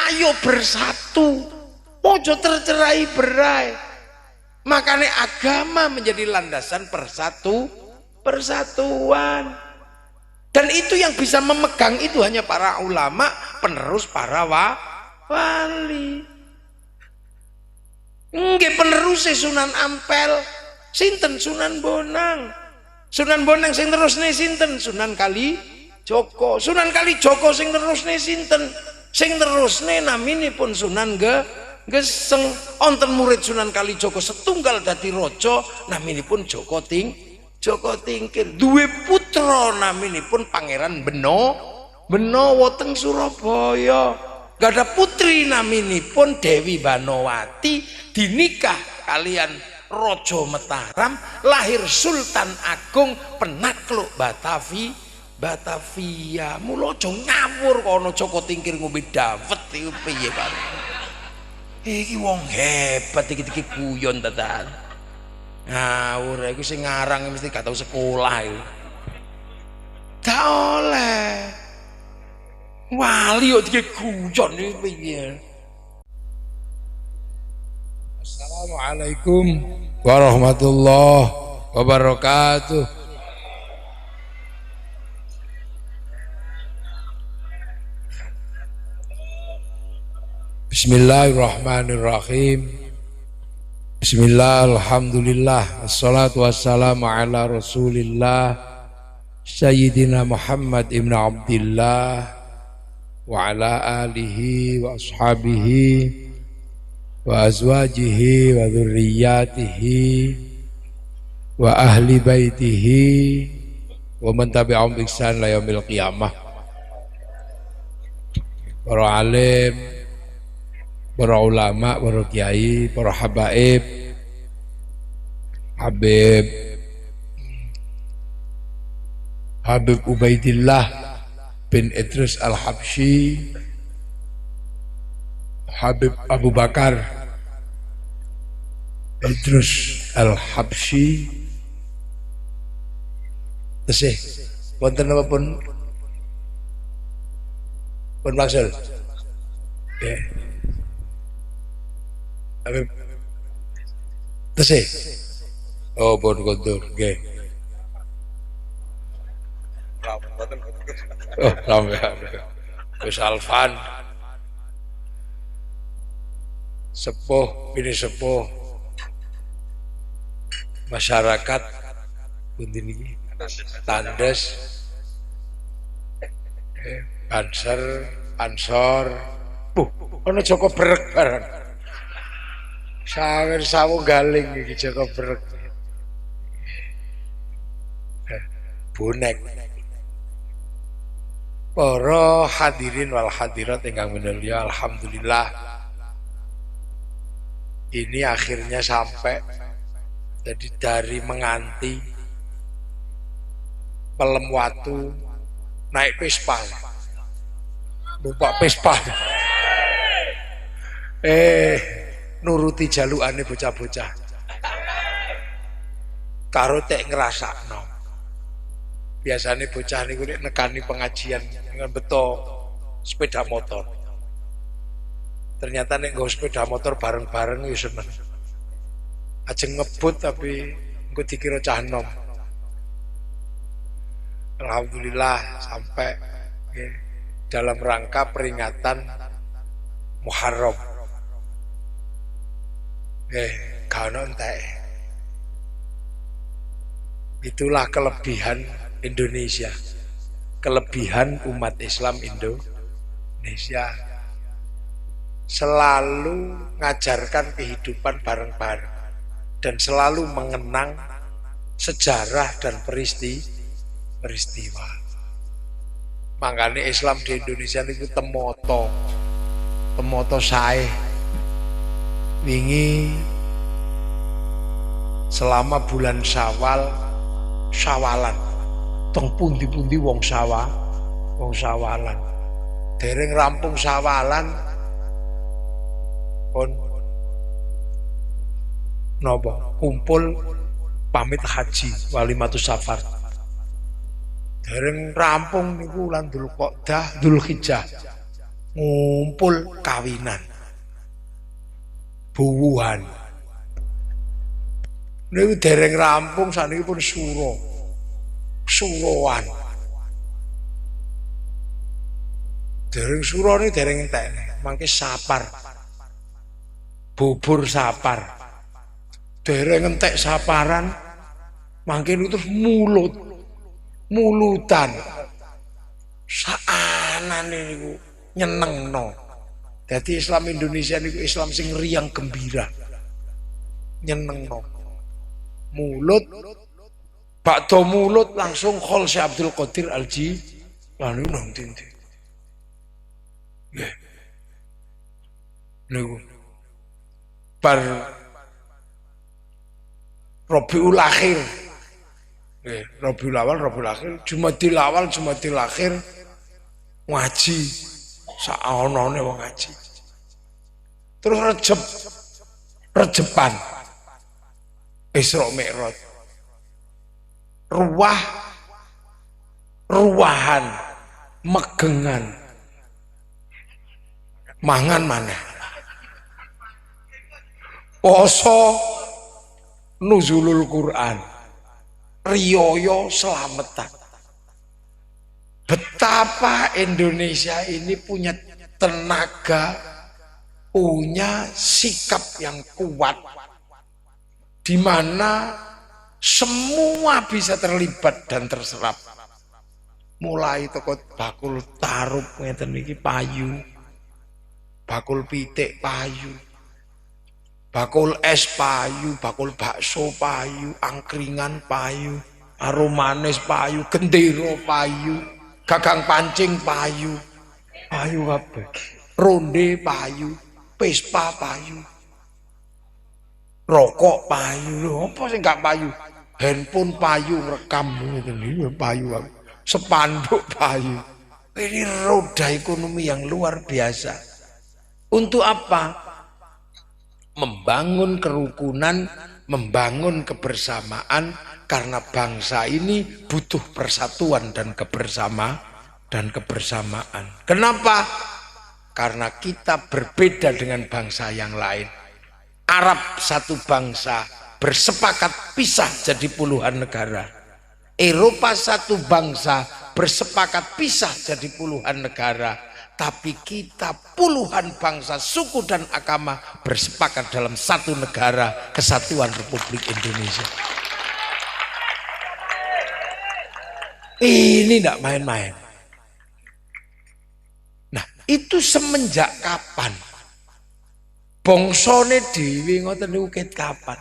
ayo bersatu, ojo tercerai-berai. Makanya agama menjadi landasan persatuan. Dan itu yang bisa memegang itu hanya para ulama, penerus para wali. Nggih penerus Sunan Ampel sinten? Sunan Bonang. Sunan Bonang sing terusne sinten? Sunan Kalijaga. Sunan Kalijaga sing terusne sinten? Sing terusne naminipun Sunan Geseng. Wonten murid Sunan Kalijaga setunggal dadi raja naminipun Joko Tingkir. Duwe putra naminipun Pangeran Benowo teng Surabaya. Gak ada putri naminipun Dewi Banowati, dinikah kalian Raja Mataram, lahir Sultan Agung penakluk Batavia. Mula aja ngawur kono Joko Tingkir ngombe dawet iku piye Pak. Iki wong hebat iki guyon tenan. Ngawur iku sing ngarang mesti gak tau sekolah iku. Gak oleh. Wali kok diguyon iki piye. Assalamualaikum warahmatullahi wabarakatuh. Bismillahirrahmanirrahim. Bismillah, alhamdulillah, assalatu wassalamu ala rasulillah Sayyidina Muhammad ibn Abdillah wa ala alihi wa ashabihi wa azwajihi wa dhurriyyatihi wa ahli baitihi wa man tabi'ahum bi ihsan ila yaumil qiyamah. Para alim, para ulama, para kiai, para habaib, Habib Ubaidillah bin Idris Al-Habsyi, Habib Abu Bakar Idris Al-Habsyi. Tesih wonten napa pun maksud nggih. Habib tesih oh pun kondur nggih. Oh sampe wis alfan sepuh ini sepuh masyarakat pundi niki tandes banser ansor ana Joko Brek bareng sawer sawu galing iki Joko Brek bonek. Para hadirin wal hadirat ingkang minulya, alhamdulillah ini akhirnya sampai. Jadi dari menganti pelem watu naik Vespa, numpak Vespa, nuruti jalukane bocah-bocah karo tek ngrasakno. Biasanya bocah niku nek nekani pengajian dengan beto sepeda motor. Ternyata nek nggo sepeda motor bareng-bareng ya seneng. Ajeng ngebut tapi engko dikira cah enom. Alhamdulillah sampai dalam rangka peringatan Muharram. Kaono entek. Itulah kelebihan Indonesia, kelebihan umat Islam Indonesia, selalu ngajarkan kehidupan bareng-bareng dan selalu mengenang sejarah dan peristiwa. Makanya Islam di Indonesia itu temoto sae wingi selama bulan Syawalan teng pundi-pundi wong sawalan dereng rampung sawalan pun nopo kumpul pamit haji walimatus safar dereng rampung niku lan Dzulqa'dah Dzulhijjah ngumpul kawinan, buwuhan. Niku dereng rampung saniki pun suroan. Dereng suro ini dereng entek, mangke sapar. Bubur sapar. Dereng entek saparan, mangke niku terus mulutan. Saanane niku nyenengno. Dadi Islam Indonesia niku Islam sing riang gembira. Nyenengno. Mulut bakdo mulut langsung khol Syekh Abdul Qadir Al-Jilani nang dindi. Nggih. Niku bar Rabiul Akhir. Nggih, Rabiul Awal, Rabiul Akhir, Jumadil Awal, Jumadil Akhir ngaji saonone wong ngaji. Terus Rejepan Isra Mi'raj. Ruwahan, megengan. Mangan maneh. Poso nuzulul Quran. Riyoyo selamatan. Betapa Indonesia ini punya tenaga, punya sikap yang kuat, di mana semua bisa terlibat dan terserap. Mulai toko bakul tarup ngeten iki payu, bakul pitik payu, bakul es payu, bakul bakso payu, angkringan payu, aromanis payu, gendero payu, gagang pancing payu, payu kabeh, ronde payu, pespa payu, rokok payu. Lho apa sing gak payu? Handphone payu, rekam ngeten iki payu, spanduk payu. Ini roda ekonomi yang luar biasa. Untuk apa? Membangun kerukunan, membangun kebersamaan, karena bangsa ini butuh persatuan dan kebersamaan. Kenapa? Karena kita berbeda dengan bangsa yang lain. Arab satu bangsa bersepakat pisah jadi puluhan negara. Eropa satu bangsa bersepakat pisah jadi puluhan negara. Tapi kita puluhan bangsa, suku dan agama bersepakat dalam satu negara, Kesatuan Republik Indonesia. Ini tidak main-main. Nah, itu semenjak kapan? Bongsone dhewe ngoten niku ket kapan?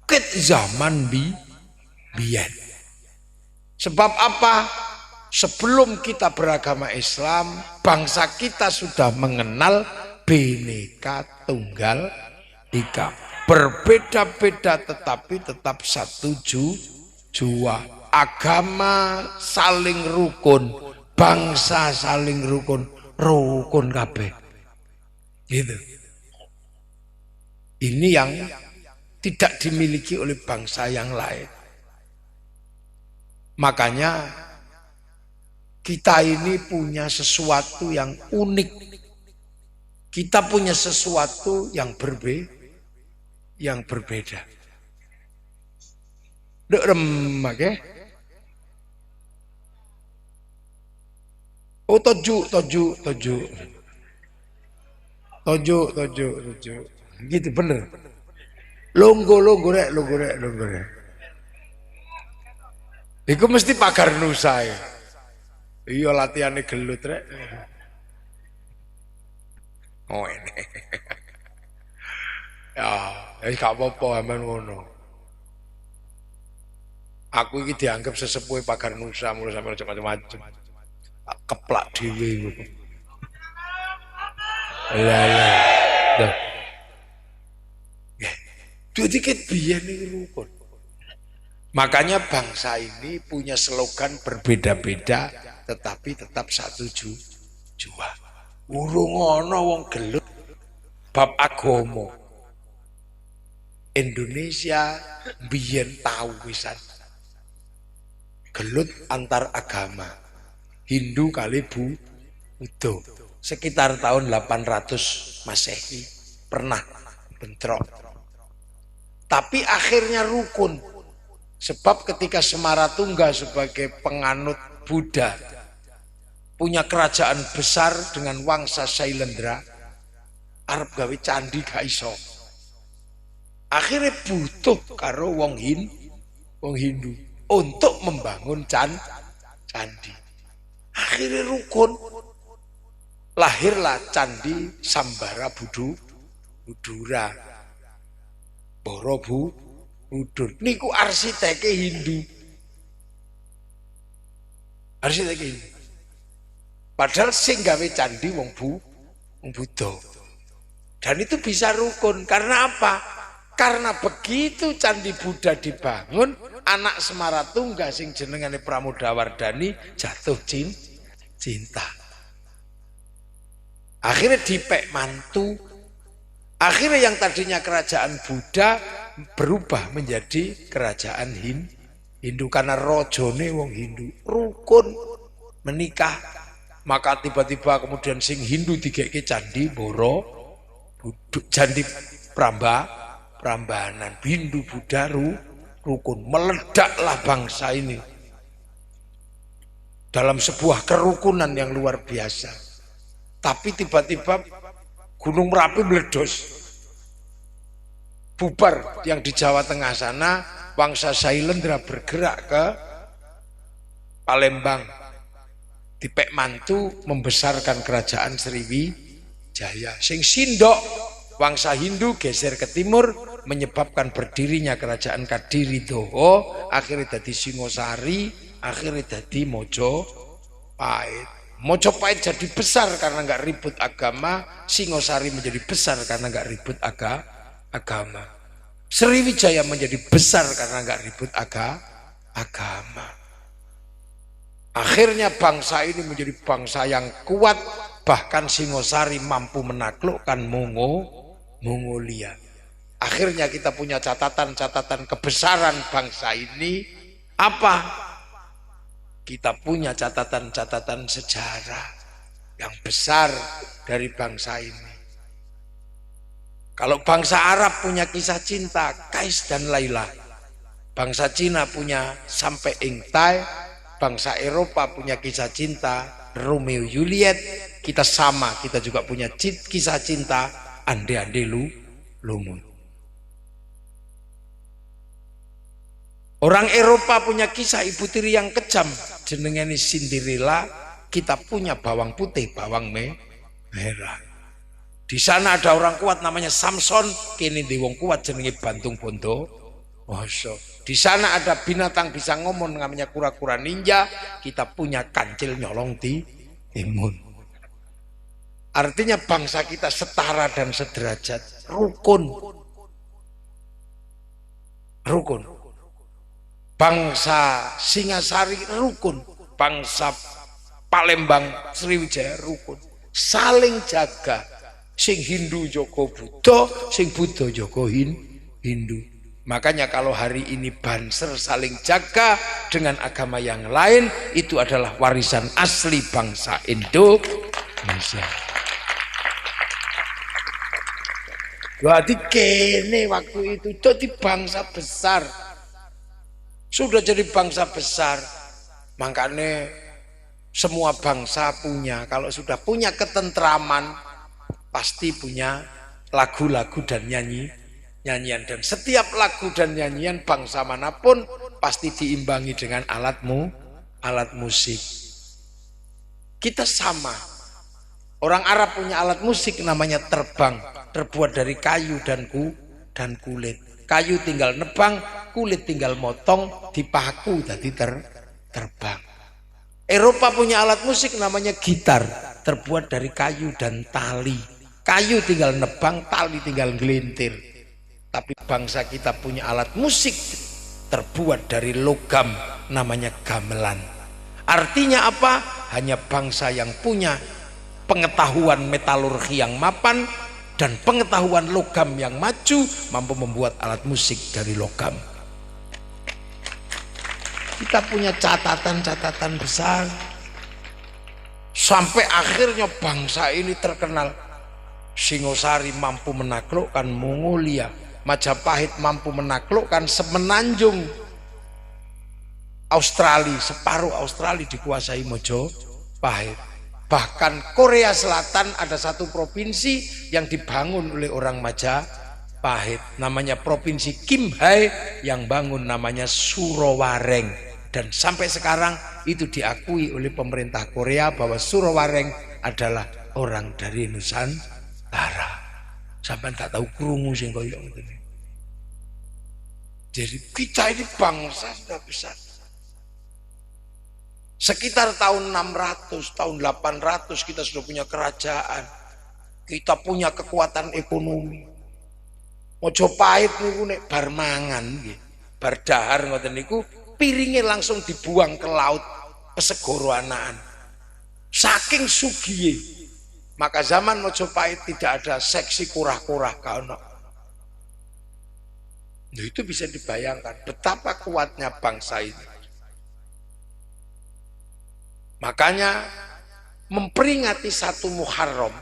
Ket zaman biyen. Sebab apa? Sebelum kita beragama Islam, bangsa kita sudah mengenal Bhinneka Tunggal Ika. Berbeda-beda tetapi tetap satu jua. Agama saling rukun, bangsa saling rukun kabeh. Gitu. Ini yang tidak dimiliki oleh bangsa yang lain. Makanya kita ini punya sesuatu yang unik. Kita punya sesuatu yang berbeda. Dek remak ya. Oh toju. Gitu bener. Longgo rek. Iku mesti pagar nusa ya. Iya latihane gelut rek. Oh ini. Ya, gak apa-apa aman ngono. Aku iki dianggap sesepuhe pagar nusa mulai sampe macam-macam. Keplak dhewe iku. Lah. Jadi ket biyen iki rukun. Makanya bangsa ini punya slogan berbeda-beda tetapi tetap satu jua. Urung ana wong gelut bab agama. Indonesia biyen tau wisan gelut antar agama. Hindu kali Buddha. sekitar tahun 800 Masehi pernah bentrok. Tapi akhirnya rukun. Sebab ketika Semaratungga sebagai penganut Buddha punya kerajaan besar dengan wangsa Sailendra, arep gawe candi gak iso. Akhirnya butuh karo wong Hindu untuk membangun candi. Akhirnya rukun. Lahirlah Candi Sambara Budura. Borobudur. Niku arsiteknya Hindu. Arsiteknya Hindu. Padahal sing gawe candi wong Buddha. Dan itu bisa rukun. Karena apa? Karena begitu Candi Buddha dibangun, anak Semaratungga sing jenengane Pramodawardhani jatuh cinta. Akhirnya dipek mantu. Akhirnya yang tadinya kerajaan Buddha berubah menjadi kerajaan Hindu karena rojone wong Hindu rukun menikah. Maka tiba-tiba kemudian sing Hindu digeke candi candi Prambanan, Hindu Buddha rukun. Meledaklah bangsa ini dalam sebuah kerukunan yang luar biasa. Tapi tiba-tiba Gunung Merapi meledos. Bubar yang di Jawa Tengah sana, bangsa Sailendra bergerak ke Palembang. Dipek mantu membesarkan kerajaan Sriwijaya. Sing sindok bangsa Hindu geser ke timur menyebabkan berdirinya kerajaan Kadiri Doho, akhirnya jadi Singosari, akhirnya jadi Mojopahit. Mojopahit jadi besar karena nggak ribut agama, Singosari menjadi besar karena nggak ribut agama. Sriwijaya menjadi besar karena nggak ribut agama. Akhirnya bangsa ini menjadi bangsa yang kuat, bahkan Singosari mampu menaklukkan Mongolia. Akhirnya kita punya catatan-catatan kebesaran bangsa ini apa? Kita punya catatan-catatan sejarah yang besar dari bangsa ini. Kalau bangsa Arab punya kisah cinta, Kais dan Laila. Bangsa Cina punya Sampai Ingtai. Bangsa Eropa punya kisah cinta, Romeo Juliet. Kita sama, kita juga punya kisah cinta, Ande-ande lumut. Orang Eropa punya kisah ibu tiri yang kejam, jenengane Cinderella. Kita punya bawang putih, bawang merah. Di sana ada orang kuat namanya Samson, kini di wong kuat jenenge Bantung Bondo. Di sana ada binatang bisa ngomong namanya kura-kura ninja. Kita punya kancil nyolong timun. Artinya bangsa kita setara dan sederajat, rukun. Bangsa Singasari rukun, bangsa Palembang Sriwijaya rukun, saling jaga. Sing Hindu Joko Buddha, sing Buddha Joko Hindu. Makanya kalau hari ini Banser saling jaga dengan agama yang lain, itu adalah warisan asli bangsa Indonesia. Berarti kene waktu itu jadi bangsa besar. Sudah jadi bangsa besar, makanya semua bangsa punya, kalau sudah punya ketentraman, pasti punya lagu-lagu dan nyanyian. Dan setiap lagu dan nyanyian bangsa manapun pasti diimbangi dengan alat musik. Kita sama. Orang Arab punya alat musik namanya terbang, terbuat dari kayu dan kulit. Kayu tinggal nebang, kulit tinggal motong, dipaku jadi terbang. Eropa punya alat musik namanya gitar, terbuat dari kayu dan tali. Kayu tinggal nebang, tali tinggal gelintir. Tapi bangsa kita punya alat musik terbuat dari logam, namanya gamelan. Artinya apa? Hanya bangsa yang punya pengetahuan metalurgi yang mapan dan pengetahuan logam yang maju mampu membuat alat musik dari logam. Kita punya catatan-catatan besar. Sampai akhirnya bangsa ini terkenal. Singosari mampu menaklukkan Mongolia, Majapahit mampu menaklukkan semenanjung Australia, separuh Australia dikuasai Mojopahit. Bahkan Korea Selatan ada satu provinsi yang dibangun oleh orang Majapahit, namanya provinsi Kimhae, yang bangun namanya Surowareng, dan sampai sekarang itu diakui oleh pemerintah Korea bahwa Surowareng adalah orang dari Nusantara. Sampai tak tahu krungu sing koyo ngene. Jadi kita ini bangsa sudah besar. Sekitar tahun 600, tahun 800 kita sudah punya kerajaan. Kita punya kekuatan ekonomi. Mojopahit niku nek bar mangan nggih, bar dahar ngoten niku piringnya langsung dibuang ke laut pesegoro anaan. Saking sugihe. Maka zaman Mojopahit tidak ada seksi kurah-kurah kaono. Nah, itu bisa dibayangkan betapa kuatnya bangsa ini. Makanya memperingati 1 Muharram,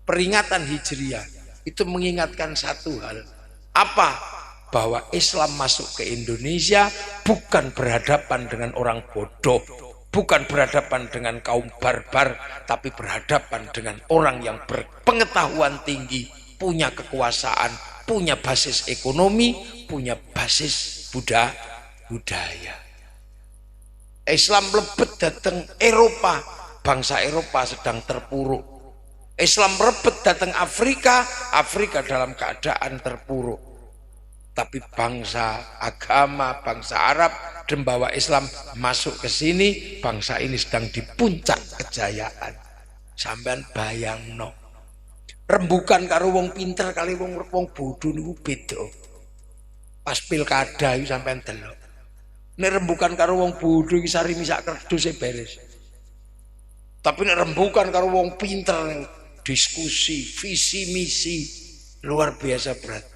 peringatan Hijriah, itu mengingatkan satu hal. Apa? Bahwa Islam masuk ke Indonesia bukan berhadapan dengan orang bodoh, bukan berhadapan dengan kaum barbar, tapi berhadapan dengan orang yang berpengetahuan tinggi, punya kekuasaan, punya basis ekonomi, punya basis budaya. Islam lebet datang Eropa, bangsa Eropa sedang terpuruk. Islam rebet datang Afrika, Afrika dalam keadaan terpuruk. Tapi bangsa agama, bangsa Arab membawa Islam masuk ke sini, bangsa ini sedang di puncak kejayaan. Sampean bayangno, rembukan karo wong pinter kali wong bodoh niku beda. Pas pilkada itu sampean delok. Nek rembukan karo wong bodoh iki sari misak kerdus e beres. Tapi nek rembukan karo wong pinter, diskusi, visi misi luar biasa berat.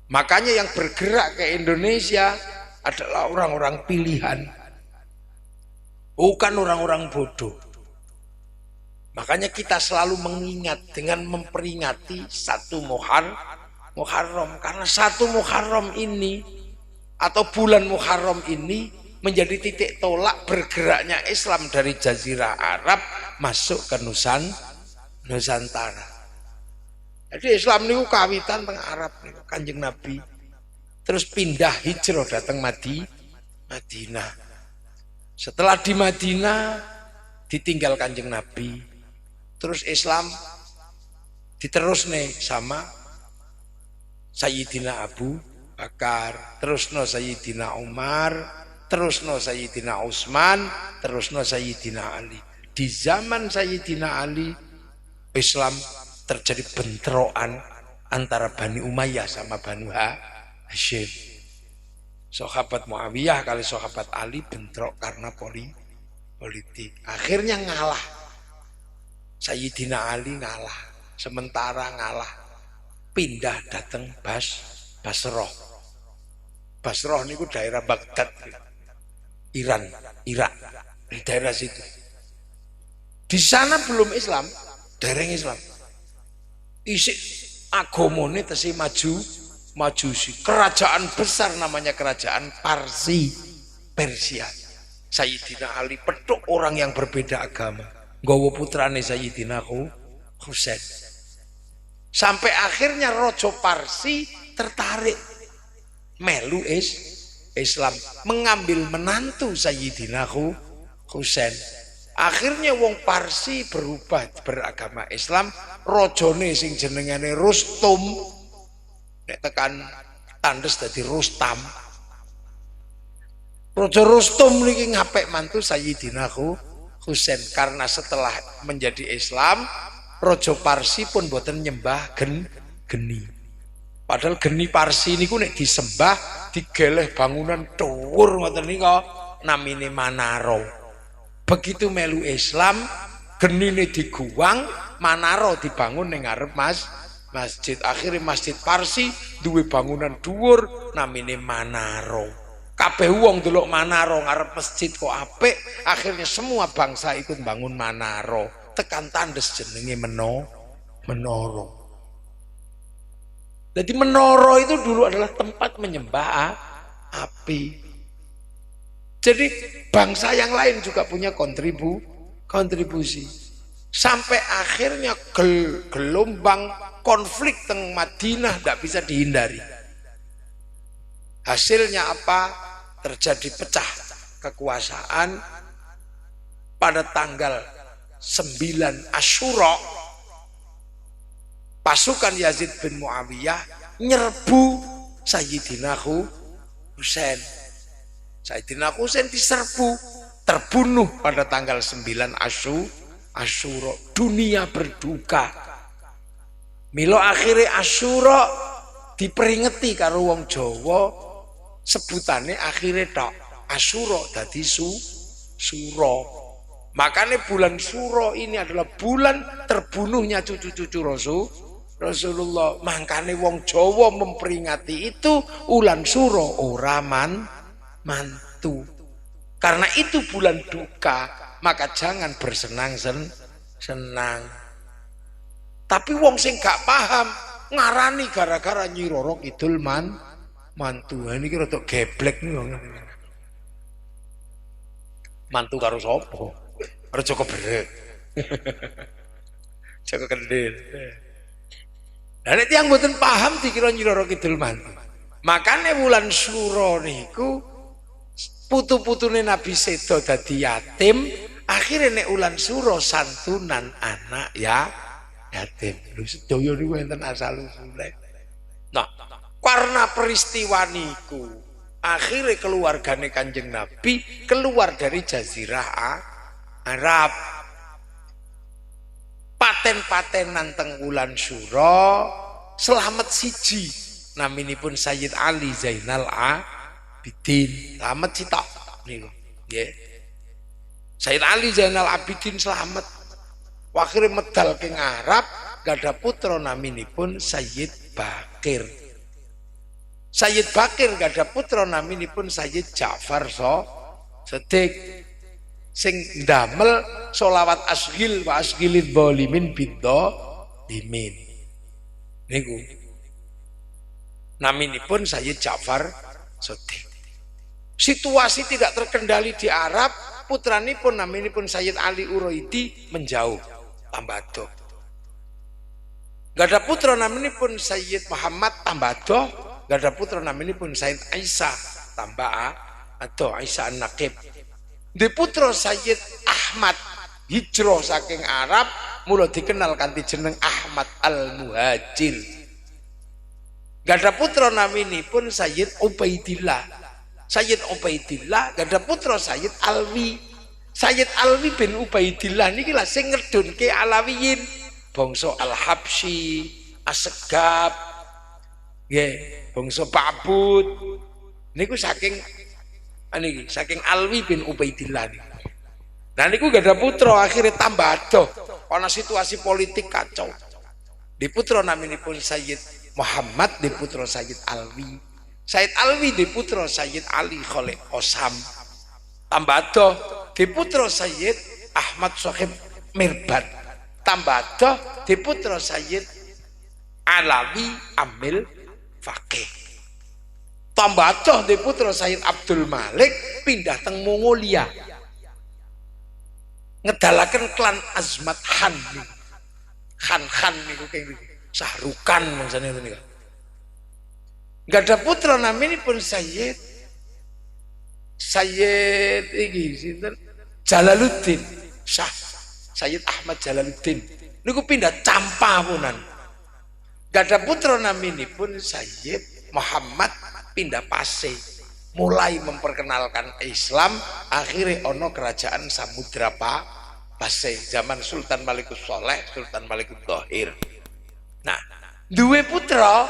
Makanya yang bergerak ke Indonesia adalah orang-orang pilihan, bukan orang-orang bodoh. Makanya kita selalu mengingat dengan memperingati 1 Muharram, karena 1 Muharram ini atau bulan Muharram ini menjadi titik tolak bergeraknya Islam dari Jazirah Arab masuk ke Nusantara. Jadi Islam niku kawitan teng Arab niku Kanjeng Nabi. Terus pindah hijrah datang Madinah. Setelah di Madinah ditinggal Kanjeng Nabi. Terus Islam diterus nih sama Sayyidina Abu Bakar, terusno Sayyidina Umar, terusno Sayyidina Utsman, terusno Sayyidina Ali. Di zaman Sayyidina Ali, Islam terjadi bentrokan antara Bani Umayyah sama Banu Hashim. Sahabat Muawiyah kali sahabat Ali bentrok karena politik. Akhirnya ngalah. Sayyidina Ali ngalah. Sementara ngalah, pindah datang Basrah. Basrah niku daerah Baghdad, Iran, Irak, di daerah situ. Di sana belum Islam, dereng Islam. Isik agamane tesih Majusi. Kerajaan besar namanya kerajaan Persia. Sayyidina Ali petuk orang yang berbeda agama. Nggawa putrane Sayyidina Husain. Sampai akhirnya Raja Parsi tertarik melu Islam, mengambil menantu Sayyidina Husain. Akhirnya wong Parsi berubah beragama Islam. Rajane sing jenengane Rustum nek tekan tandes dadi Rustam. Raja Rustum niki ngapik mantu Sayyidina Husain, karena setelah menjadi Islam Raja Parsi pun boten nyembah geni. Padahal geni Parsi niku nek disembah digeleh bangunan dhuwur ngoten nika namine Manaro. Begitu melu Islam, genine diguwang, Manaro dibangun ning ngarep masjid. Akhirnya Masjid Parsi duwe bangunan dhuwur namine Manaro. Kabeh wong delok manaro ngarep masjid kok apik, akhirnya semua bangsa ikut bangun manaro. Tekan tandes jenenge menara. Jadi menara itu dulu adalah tempat menyembah api. Jadi bangsa yang lain juga punya kontribusi. Sampai akhirnya gelombang konflik teng Madinah tidak bisa dihindari. Hasilnya apa? Terjadi pecah kekuasaan pada tanggal 9 Asyura. Pasukan Yazid bin Muawiyah nyerbu Sayyidina Husain. Sayyidina Husain diserbu, terbunuh pada tanggal 9 Asyura. Dunia berduka. Milo akhirnya Asyura diperingeti karo wong Jawa. Sebutannya akhirnya tok Asyura dadi Suro. Makanya bulan Suro ini adalah bulan terbunuhnya cucu-cucu Rasulullah. Makanya wong Jawa memperingati itu ulan Suro ora mantu. Karena itu bulan duka, maka jangan bersenang-senang. Tapi wong sing gak paham ngarani gara-gara Nyi Roro Kidul mantu. Ini kira rada geblek nih wong. Mantu karo sapa? Karo Joko Berek. Joko Kendil. Lah nek tiyang mboten paham dikira Nyi Roro Kidul mantu. Makane wulan Suro niku putu-putune Nabi Sedo dadi yatim, akhirnya nek wulan Suro santunan anak yatim. Lho sedaya niku enten asal-usule. Nah, karena peristiwa niku akhirnya keluargane Kanjeng Nabi keluar dari Jazirah Arab. Paten-patenan teng wulan Suro selamat siji naminipun Sayyid Ali Zainal Abidin. Selamat sitok niku nggih. Sayyid Ali Zainal Abidin selamat. Akhirnya medal king Arab gada putra naminipun Sayyid Bakir. Sayyid Bakir gada putra naminipun Sayyid Ja'far Shadiq sing ndamel sholawat asghil wa asghilid dhalimin biddo dimin niku naminipun Sayyid Ja'far Shadiq. Situasi tidak terkendali di Arab, putranipun naminipun Sayyid Ali Uraidi menjauh tambado. Gada putra naminipun Sayyid Muhammad tambado. Gak ada putra namanya pun Sayyid Aisyah tambah atau Aisyah An-Naqib. Di putra Sayyid Ahmad hijrah saking Arab mula dikenal kanthi jeneng Ahmad Al-Muhajir. Gak ada putra namanya pun Sayyid Ubaidillah. Sayyid Ubaidillah gak ada putra Sayyid Alwi. Sayyid Alwi bin Ubaidillah niki lah sing ngedunke Alawiyin, bangsa Al-Habsyi, Asegab, nggih, bangsa Ba'bud. Niku saking Alwi bin Ubaidillah niku. Nah niku gak ada putra, akhirnya tambah adoh. Ana situasi politik kacau. Di putra naminipun Sayyid Muhammad, di putra Sayyid Alwi. Sayyid Alwi di putra Sayyid Ali Khalid Osam. Tambah adoh di putra Sayyid Ahmad Sohib Mirbad. Tambah adoh di putra Sayyid Alawi Amil Fakih. Tambah adoh di putra Sayyid Abdul Malik pindah teng Mongolia. Ngedalaken klan Azmat Khan niku. Khan niku kenging Sahrukan mangsane niku. Enggak ada putra naminipun Sayyid iki sinten Jalaluddin Syah Sayyid Ahmad Jalaluddin niku pindah Campapunan. Enggak ada putra naminipun Sayyid Muhammad pindah Pase, mulai memperkenalkan Islam. Akhirnya ono kerajaan Samudra Pase zaman Sultan Malikus Soleh, Sultan Malikus Thohir. Nah, duwe putra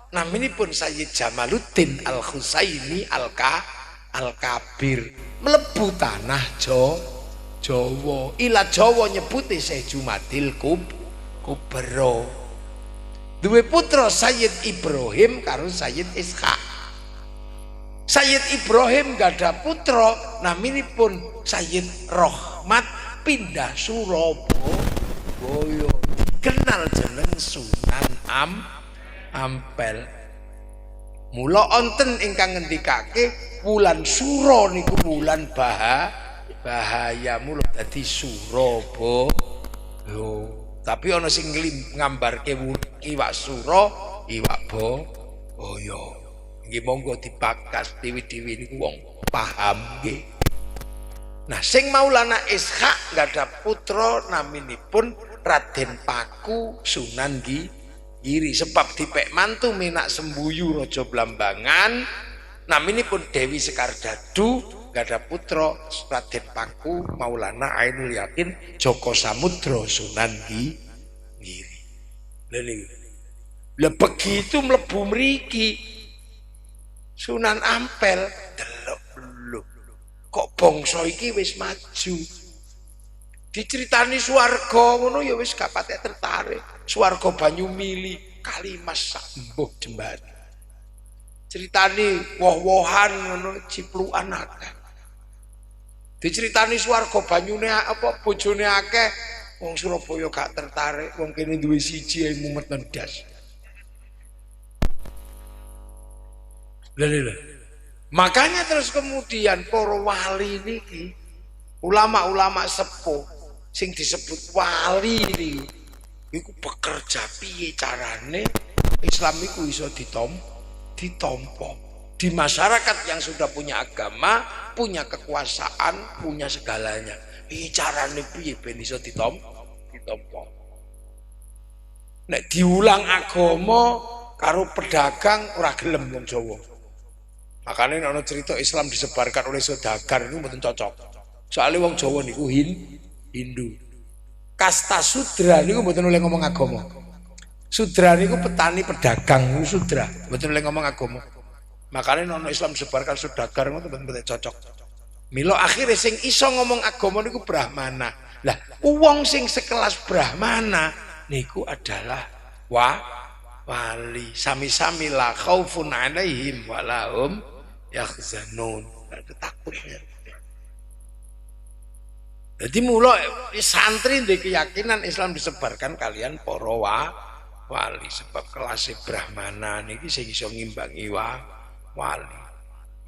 naminipun Sayyid Jamaluddin Al-Husaini Al-Kabir mlebu tanah Jawa. Ila Jawa nyebuti Syekh Jumadil Kubro. Duwe putra Sayyid Ibrahim karo Sayyid Ishaq. Sayyid Ibrahim gak ada putra, naminipun Sayyid Rahmat pindah Surabaya. Kenal jeneng Sunan Ampel. Mula onten ingkang ngendikake wulan Suro niku wulan bahaya, mula dadi Surabaya. Tapi ana sing ngambarke iwak Suro, iwak Boyo. Nggih monggo dibakas dewi-dewi niku wong paham nggih. Nah, sing Maulana Ishaq nggak ada putra naminipun Raden Paku Sunan Giri, sebab dipek mantu Menak Sembuyu Raja Blambangan naminipun Dewi Sekar Dadu nggak ada putra Raden Paku Maulana Ainul Yakin Joko Samudro Sunan Giri. Lah begitu mlebu mriki Sunan Ampel delok lho. Kok bangsa iki wis maju. Diceritani swarga ngono ya wis gak patek tertarik. Swarga banyu mili, Kalimas sak mbuh jembatan. Ceritani woh-wohan ngono ciplukan akeh. Diceritani swarga banyune apa bojone akeh, wong Surabaya gak tertarik, wong kene duwe siji ae mumet ndas. Makanya terus kemudian para wali niki, ulama-ulama sepuh sing disebut wali niki, iku bekerja piye carane Islam iku iso ditompo di masyarakat yang sudah punya agama, punya kekuasaan, punya segalanya. Iki carane piye ben iso ditompo. Nek diulang agama karo pedagang ora gelem wong Jawa. Makanya ana cerita Islam disebarkan oleh saudagar itu mboten cocok. Soalnya wong Jawa niku Hindu. Kasta Sudra niku mboten oleh ngomong agama. Sudra niku petani pedagang niku Sudra, mboten oleh ngomong agama. Makanya ana Islam disebarkan saudagar ngono mboten cocok. Mila akhirnya sing iso ngomong agama niku Brahmana. Lah wong sing sekelas Brahmana niku adalah wali. Sami-sami la khaufun alaihim walahum yakhzanun. Ada takutnya. Jadi mula santri ndek keyakinan Islam disebarkan kalian para wali, sebab kelas Brahmana niki sing iso ngimbangi wali.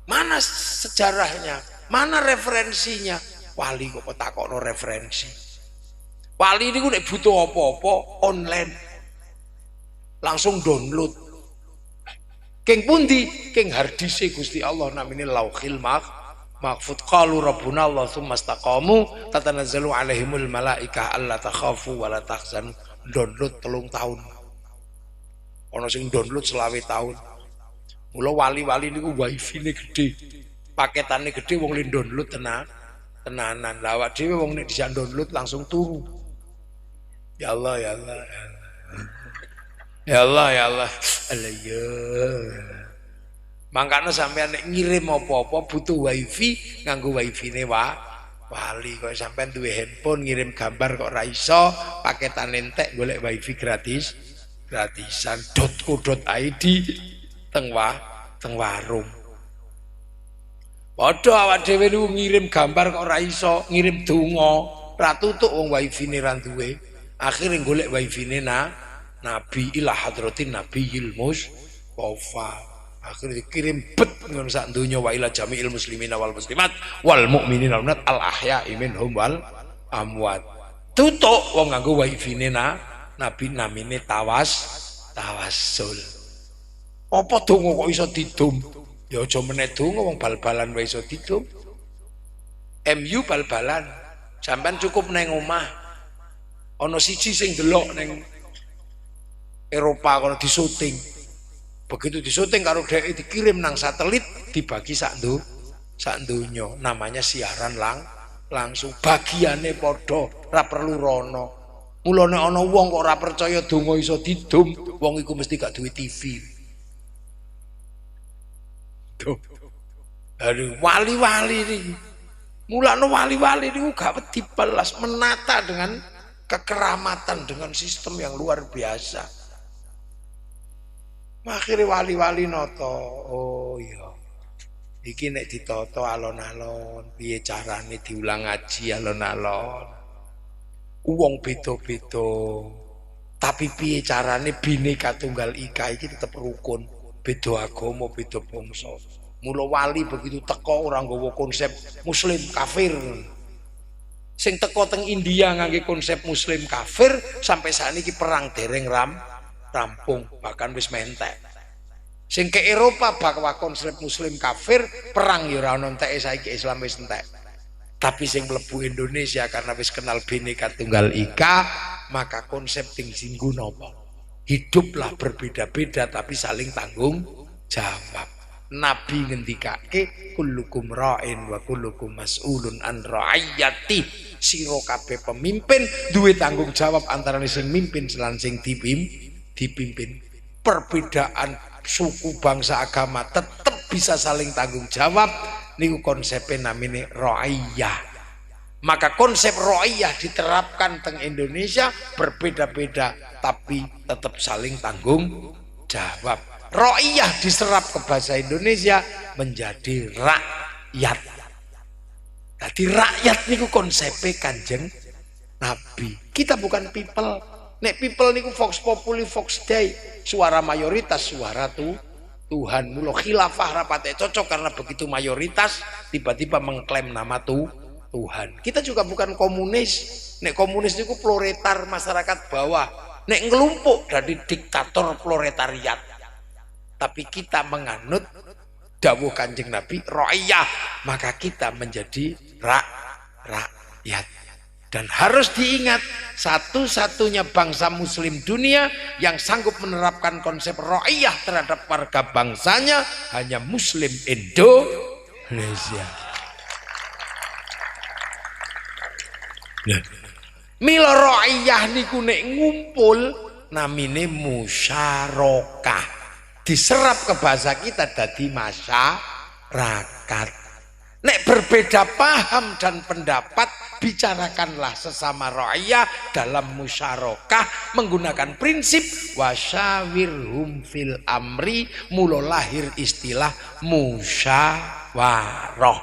Mana sejarahnya? Mana referensinya? Wali kok petakokno referensi. Wali niku nek butuh apa-apa online. Langsung download. Keng pundi? Keng hardise Gusti Allah namine Lauhil Mahfuz. Qalu rabbuna Allah tsumma istaqamu tatanazzalu alaihimul malaikah alla takhafu wa la tahzanu. Download 3 tahun. Ana sing download 20 tahun. Mula wali-wali niku wifi-ne gede. Paketane gede wong le download tenanan. Lah awak dhewe wong nek disan download langsung turu. Ya Allah ya Allah. Ya Allah ya Allah. Alayya. Mangkane sampean nek ngirim apa-apa butuh wifi, nganggo wifi-ne wali. Kok sampean duwe handphone ngirim gambar kok ra iso, paketan entek golek wifi gratisan .co.id teng warung. Padha awak dhewe niku ngirim gambar kok ra iso, ngirim donga, ra tutuk wong wifi-ne ra duwe. Akhire golek wifi-ne Nabi ila hadratin Nabiyil Mustafa. Akhirnya dikirim bet ngono sak donya wa ila jami'il muslimina wal muslimat wal mu'minina wal mu'minat al ahya'i minhum wal amwat. Tutuk wong nganggo wifi-ne Nabi namine tawassul. Apa donga kok iso didum? Ya aja meneh donga wong bal-balan wae iso didum. MU bal-balan. Sampeyan cukup neng omah. Ana siji sing delok neng Eropa kalau disuting, begitu disuting karo dhek dikirim nang satelit dibagi sak donya, namanya siaran langsung. Bagiane padha, ora perlu rono. Mulane ana wong kok ora percaya donga iso didum, wong iku mesti gak duwe TV. Tuh. Aduh, wali-wali niki. Mulane wali-wali niku gak wedi belas menata dengan kekeramatan dengan sistem yang luar biasa. Akhirnya wali-wali noto, oh iya, Iki nek ditata alon-alon, piye carane diulang ngaji alon-alon. Wong beda-beda. Tapi piye carane Bhinneka Tunggal Ika iki tetep rukun, beda agama, beda bangsa. Mula wali begitu teko ora nggawa konsep muslim kafir. Sing teko teng India ngangge konsep muslim kafir sampai sakniki perang dereng rampung, bahkan wis mentek. Sing ke Eropa bahwa konsep muslim kafir perang ya ora ono enteke saiki Islam wis entek. Tapi sing mlebu Indonesia karena wis kenal Bhinneka Tunggal Ika, maka konsep ting singgung napa? Hiduplah berbeda-beda tapi saling tanggung jawab. Nabi ngendikake kullukum ra'in wa kullukum mas'ulun an ra'iyati. Sira kabeh pemimpin duwe tanggung jawab antara sing mimpin lan sing dipimpin. Perbedaan suku, bangsa, agama tetap bisa saling tanggung jawab. Niku konsepnya namanya ra'iyah. Maka konsep ra'iyah diterapkan teng Indonesia berbeda-beda tapi tetap saling tanggung jawab. Ra'iyah diserap ke bahasa Indonesia menjadi rakyat. Jadi rakyat niku konsepnya Kanjeng Nabi. Kita bukan people. Nek people niku vox populi vox dei, suara mayoritas suara Tuhan. Mula khilafah rapate cocok karena begitu mayoritas tiba-tiba mengklaim nama Tuhan. Kita juga bukan komunis. Nek komunis niku proletar masyarakat bawah. Nek ngelumpuk dari diktator proletariat. Tapi kita menganut dawuh Kanjeng Nabi ra'iyah, maka kita menjadi rakyat. Dan harus diingat, satu-satunya bangsa muslim dunia yang sanggup menerapkan konsep ra'iyah terhadap warga bangsanya hanya muslim Indonesia. Mila ra'iyah niku nek ngumpul namine musyarakah. Diserap ke bahasa kita dadi masyarakat. Nek berbeda paham dan pendapat, bicarakanlah sesama ra'iyah dalam musyarakah menggunakan prinsip wasyawirhum fil amri. Mula lahir istilah musyawarah.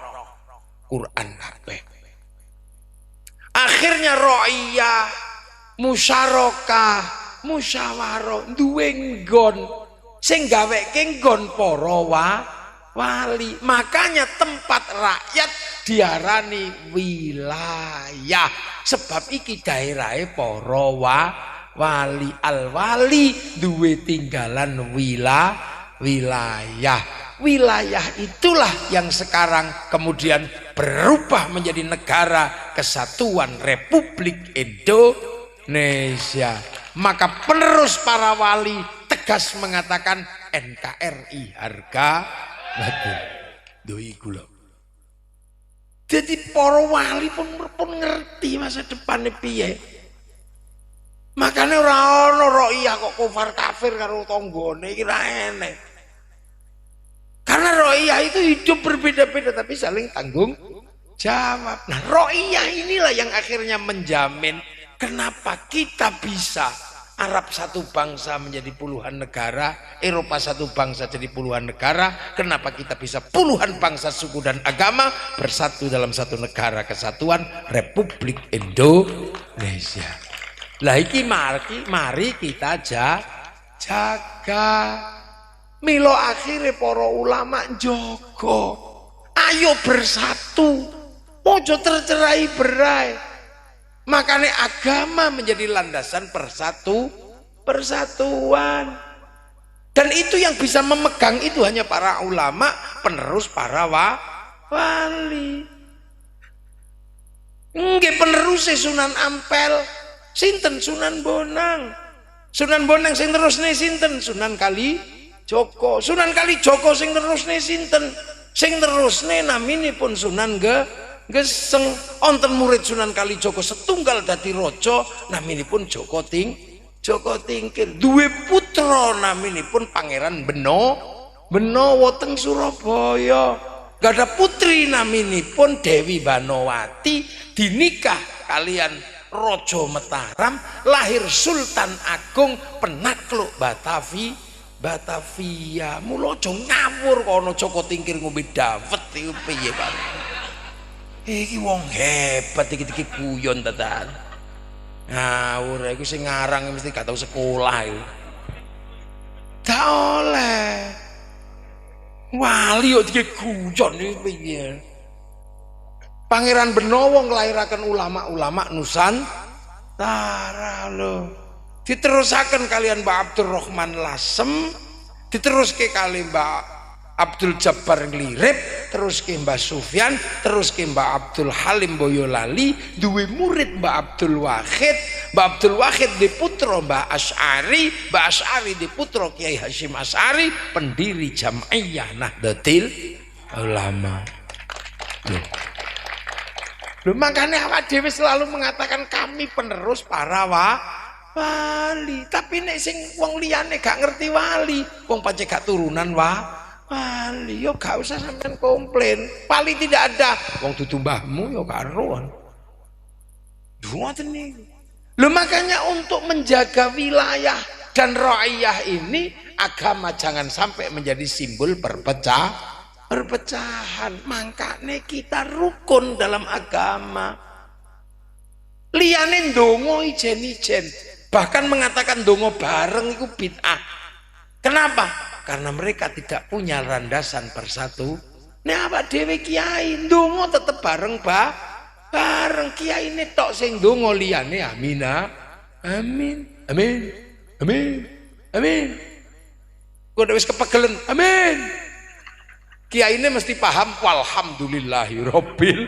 Quran kabeh. Akhirnya ra'iyah, musyarakah, musyawarah duwe nggon sing gaweke nggon para wali. Makanya tempat rakyat diarani wilayah, sebab iki daerahe para wali. Al wali duwe tinggalan wilayah. Wilayah itulah yang sekarang kemudian berubah menjadi Negara Kesatuan Republik Indonesia. Maka penerus para wali tegas mengatakan NKRI harga mati. Doi kula. Jadi para wali pun ngerti masa depannya piye. Makanya ora ono ra'iyah kok kufar kafir karo tanggane iki ra enek. Karena ra'iyah itu hidup berbeda-beda tapi saling tanggung jawab. Nah, ra'iyah inilah yang akhirnya menjamin kenapa kita bisa Arab satu bangsa menjadi puluhan negara, Eropa satu bangsa jadi puluhan negara. Kenapa kita bisa puluhan bangsa, suku dan agama bersatu dalam satu negara kesatuan Republik Indonesia. Lah iki mari kita jaga. Milo akhirnya para ulama jogo. Ayo bersatu. Ojo tercerai-berai. Makanya agama menjadi landasan persatuan. Dan itu yang bisa memegang itu hanya para ulama, penerus para wali. Nggih penerusé Sunan Ampel, sinten Sunan Bonang. Sunan Bonang sing terusne sinten Sunan Kalijaga. Sunan Kalijaga sing terusne sinten? Sing terusne naminipun Sunan Geseng. Onten murid Sunan Kalijaga setunggal dadi raja naminipun Joko Tingkir. Duwe putra naminipun Pangeran Benowo teng Surabaya. Gada putri naminipun Dewi Banowati, dinikah kalian Raja Mataram, lahir Sultan Agung penakluk Batavia, mulo aja ngawur kono Joko Tingkir ngombe dawet iku piye kan. Iki wong hebat iki guyon tenan. Ngawur iku sing ngarang mesti gak tau sekolah iku. Gak oleh. Wali kok diguyon iki piye. Pangeran Benowo nglairaken ulama-ulama Nusantara lho. Diterusaken kalian Mbak Abdurrahman Lasem, diteruske kali Mbak Abdul Jabbar Nglirip, terus ke Mbak Sufyan, terus ke Mbak Abdul Halim Boyolali, duwe murid Mbak Abdul Wahid. Mbak Abdul Wahid di putra Mbak Asy'ari, Mbak Asy'ari di putra Kiai Hasyim Asy'ari, pendiri Jam'iyah Nahdlatul Ulama. Loh, makanya awak dhewe selalu mengatakan kami penerus para wali. Tapi nek sing wong liyane gak ngerti wali, wong pancen gak turunan wali, yo gak usah sampean komplain. Wali tidak ada, wong dudu mbahmu yo karuan. Ngoten niku. Lho makanya untuk menjaga wilayah dan raiyah ini, agama jangan sampai menjadi simbol perpecahan. Makanya kita rukun dalam agama. Liyane ndonga ijen-ijen, bahkan mengatakan ndonga bareng itu bid'ah. Kenapa? Karena mereka tidak punya landasan bersatu. Nek awak dhewe kiai ndonga tetep bareng bareng kiai ini tok sing ndonga liyane amina. Amin. Amin. Amin. Amin. Kok wis kepegelen. Amin. Kiai ini mesti paham walhamdulillahirabbil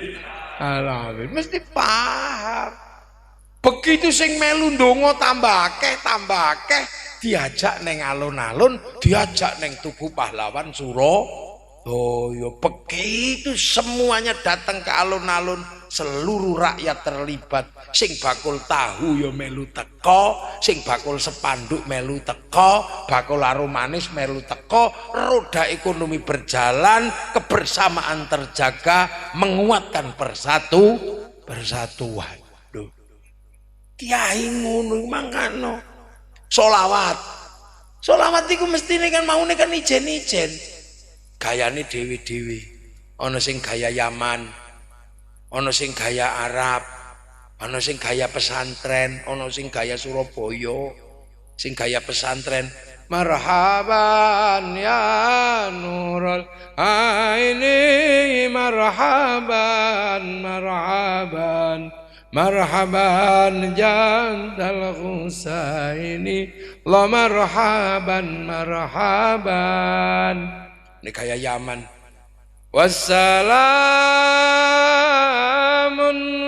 alamin. Mesti paham. Begitu sing melu ndonga tambah akeh diajak neng alun-alun, diajak neng Tugu Pahlawan Surabaya. Begitu semuanya datang ke alun-alun, seluruh rakyat terlibat. Sing bakul tahu yo melu teko, sing bakul sepanduk melu teko, bakul arum manis melu teko, roda ekonomi berjalan, kebersamaan terjaga, menguatkan persatuan. Kiai ngono mangkano solawat iku mestine kan maune kan ijen-ijen, gayane dewe-dewe. Ana sing gaya Yaman, ana sing gaya Arab, ana sing gaya pesantren, ana sing gaya Surabaya. Sing gaya pesantren, marhaban ya nurul aini, marhaban marhaban jantal Husaini, la marhaban. Ini kayak Yaman. Wassalamun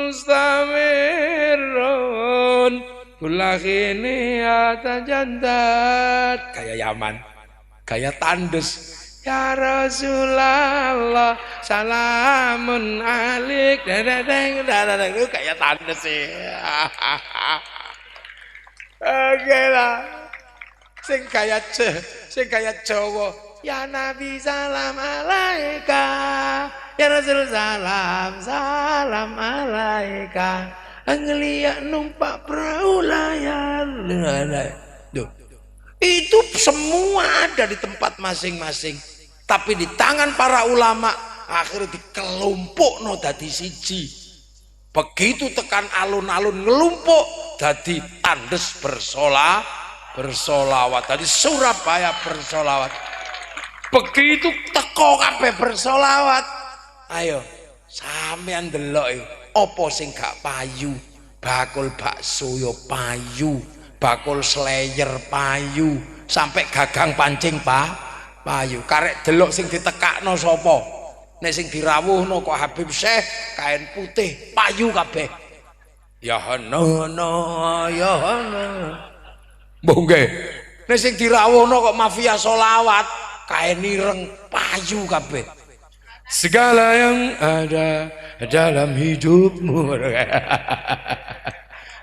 mustamirun kulakhini atajandat. Kayak Yaman, kayak Tandes. Ya Rasulullah salamun alik dadadeng itu kayak tanda sih. Oke lah, sing kayak Jawa. Ya Nabi salam alaika, ya Rasul salam alaika, anglia numpak perahu layar. Itu semua ada di tempat masing-masing. Tapi di tangan para ulama akhirnya dikelompokno dadi siji. Begitu tekan alun-alun ngelumpuk dadi Tandes bersolawat, dadi Surabaya bersolawat. Begitu teko kabeh bersolawat. Ayo sampean delok apa sing gak payu. Bakul bakso yo payu, bakul slayer payu, sampai gagang pancing payu. Karek delok sing ditekakno sapa? Nek sing dirawuhno kok Habib Syekh kain putih payu kabeh. Ya no ya no. Mbah nggih. Nek sing dirawuhno kok mafia solawat kain ireng payu kabeh. Segala yang ada dalam hidupmu.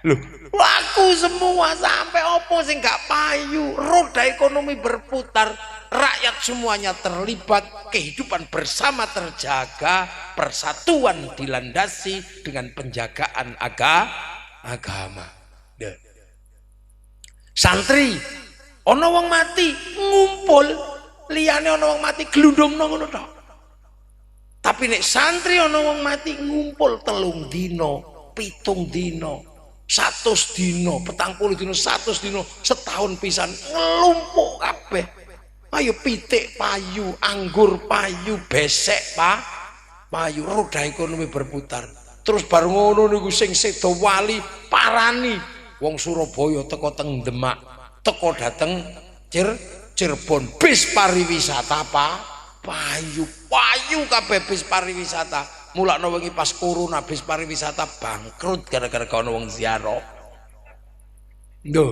Loh, laku semua sampai opo sing gak payu. Roda ekonomi berputar, rakyat semuanya terlibat, kehidupan bersama terjaga, persatuan dilandasi dengan penjagaan agama. Santri Ana wong mati ngumpul, liyane ana wong mati glundungno ngono tok. Tapi nek santri ana wong mati ngumpul 3 dina, 7 dina, 100 dina, 40 dina, 100 dina, setahun pisan ngelumpuk kabeh. Ayo pitik payu, anggur payu, besek payu, roda ekonomi berputar. Terus bar ngono niku sing sedo wali parani wong Surabaya teko teng Demak, teko dateng Cirebon, bis pariwisata payu kabeh bis pariwisata. Mulakno wengi pas corona bis pariwisata bangkrut gara-gara ana wong ziarah. Lho.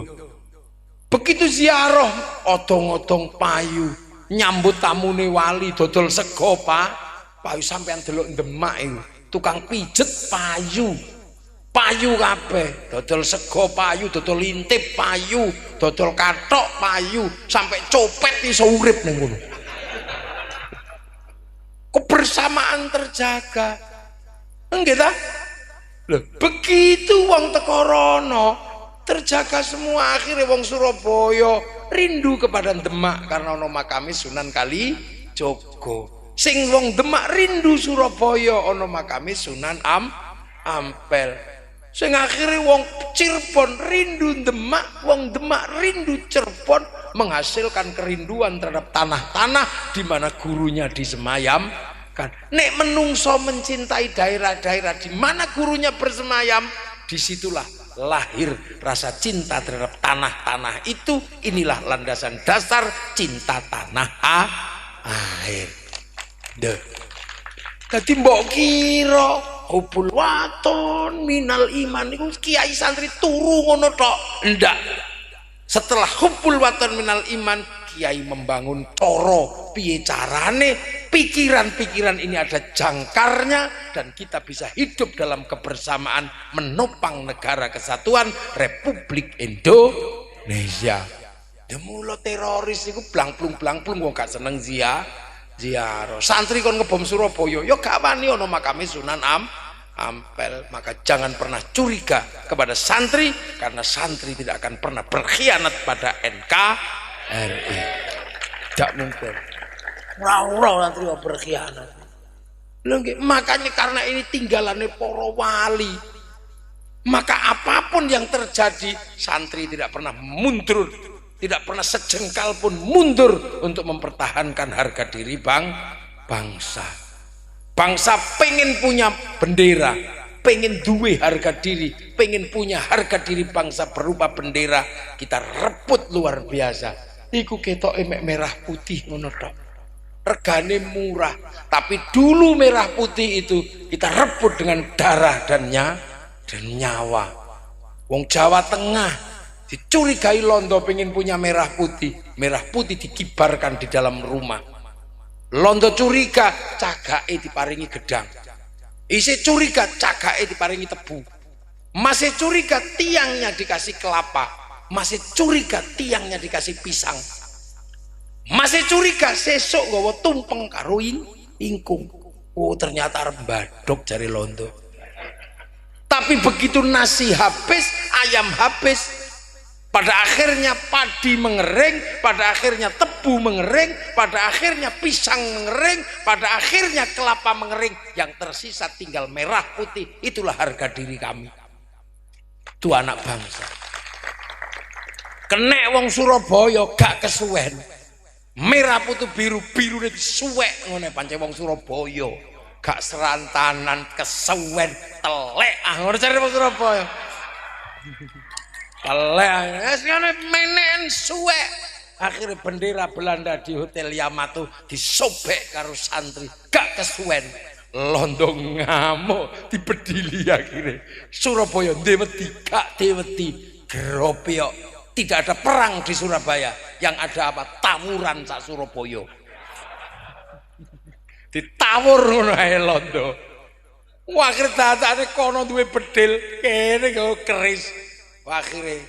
Begitu ziarah odong-odong payu, nyambut tamune wali dodol sego payu sampean delok Demak iku. Tukang pijet payu kabeh, dodol sego payu, dodol intip payu, dodol kathok payu, sampai copet iso urip ning ngono. Kebersamaan terjaga. Nggih ta? Lho, begitu wong teko rono terjaga semua. Akhirnya wong Surabaya rindu kepada Demak karena ono makame Sunan Kalijaga. Sing wong Demak rindu Surabaya ana makame Sunan Ampel. Sing akhire wong Cirebon rindu Demak, wong Demak rindu Cirebon, menghasilkan kerinduan terhadap tanah-tanah di mana gurunya disemayamkan. Nek menungso mencintai daerah-daerah di mana gurunya bersemayam, disitulah lahir rasa cinta terhadap tanah-tanah itu. Inilah landasan dasar cinta tanah air. Dadi mbok kira hubul waton minal iman iku kiai santri turu ngono tok. Ndak. Setelah hubul waton minal iman, kiai membangun cara piye carane pikiran-pikiran ini ada jangkarnya dan kita bisa hidup dalam kebersamaan menopang negara kesatuan Republik Indonesia. Demula teroris iku blang-plung wong gak seneng ziarah. Santri kon ngebom Surabaya ya gak wani ana makame Sunan Ampel. Maka jangan pernah curiga kepada santri, karena santri tidak akan pernah berkhianat pada NKRI. Tidak mungkin. Ora santri berkhianat. Makanya karena ini tinggalannya para wali, maka apapun yang terjadi santri tidak pernah mundur, tidak pernah sejengkal pun mundur untuk mempertahankan harga diri bangsa. Bangsa pengen punya bendera, pengen duwe harga diri, pengen punya harga diri bangsa berupa bendera, kita rebut luar biasa. Iku ketoke mek merah putih ngono tok. Regane murah, tapi dulu merah putih itu kita rebut dengan darah dan nyawa. Wong Jawa Tengah dicurigai londo pengen punya merah putih dikibarkan di dalam rumah. Londo curiga, cagake diparingi gedang. Isih curiga, cagake diparingi tebu. Masih curiga, tiangnya dikasih kelapa. Masih curiga, tiangnya dikasih pisang. Masih curiga, sesuk nggawa tumpeng karo ingkung. Oh, ternyata arep badok jari londo. Tapi begitu nasi habis, ayam habis, pada akhirnya padi mengering, pada akhirnya tebu mengering, pada akhirnya pisang mengering, pada akhirnya kelapa mengering, yang tersisa tinggal merah putih. Itulah harga diri kami. Itu anak bangsa. Kenek wong Surabaya gak kesuwen. Merah putih biru ini disuwek ngene pancen wong Surabaya. Gak serantanan kesuwen telek ngono cari wong Surabaya. Ngene menen suwek. Akhirnya bendera Belanda di Hotel Yamato disobek karo santri, gak kesuwen. Londo ngamuk dibedili akhirnya. Surabaya deweti gak deweti gropyok. Tidak ada perang di Surabaya, yang ada apa? Tawuran sak Surabaya. Ditawur ngono ae londo. Akhire datane kono duwe bedil, kene kok keris. Akhirnya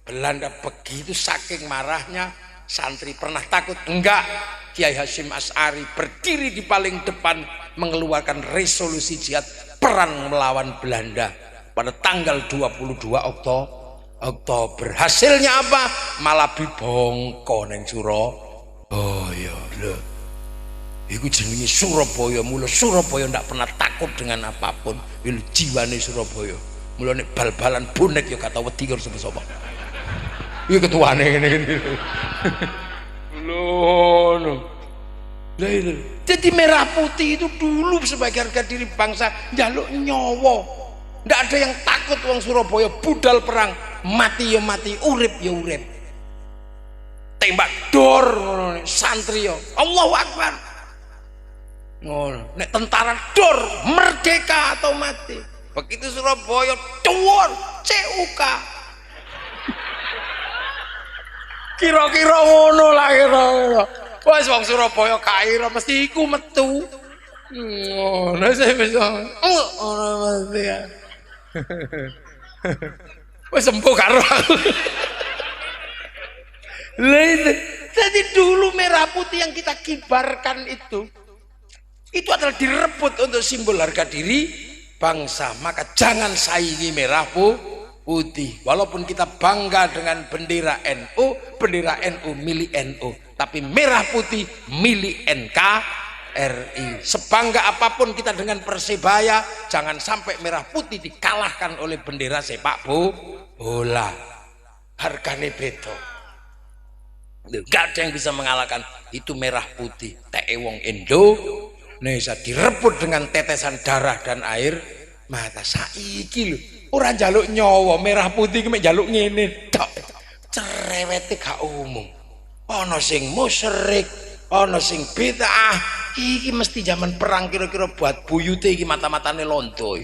Belanda begitu saking marahnya, santri pernah takut? Enggak. Kiai Hasyim Asy'ari berdiri di paling depan mengeluarkan resolusi jihad perang melawan Belanda pada tanggal 22 Oktober. Hasilnya apa? Malah bibongko neng Surabaya. Lho. Iku jenenge Surabaya. Mula Surabaya ndak pernah takut dengan apapun. Iku jiwane Surabaya. Mula nek bal-balan bonek ya gak tau wedi karo sapa-sapa. Iki ketuane ngene-ngene. Loh. Jadi merah putih itu dulu sebagai harga diri bangsa njaluk nyawa. Ndak ada yang takut wong Surabaya budal perang, mati ya mati, urip ya urip. Tembak dor ngono santri ya. Allahu Akbar. Ngono, nek tentara dor merdeka atau mati. Begitu Surabaya dhuwur CUK. Kira-kira ngono lah kira-kira. Wes wong Surabaya kaira mesti iku metu. Ngono sih bisa. Ora mesti ya. Wes sembuh karo aku. Jadi dulu merah putih yang kita kibarkan itu adalah direbut untuk simbol harga diri bangsa. Maka jangan saingi merah putih. Walaupun kita bangga dengan bendera NU milik NU, tapi merah putih milik NKRI. Sebangga apapun kita dengan Persebaya, jangan sampai merah putih dikalahkan oleh bendera sepak bola. Harganya beda. Gak ada yang bisa mengalahkan itu merah putih. Teke wong Indonesia direbut dengan tetesan darah dan air mata. Saiki lho, ora njaluk nyawa merah putih ki mek njaluk ngene tok. Cerewete gak umum. Ana sing musyrik, ana sing bid'ah. Iki mesti zaman perang kira-kira buat buyute iki mata-matane londo.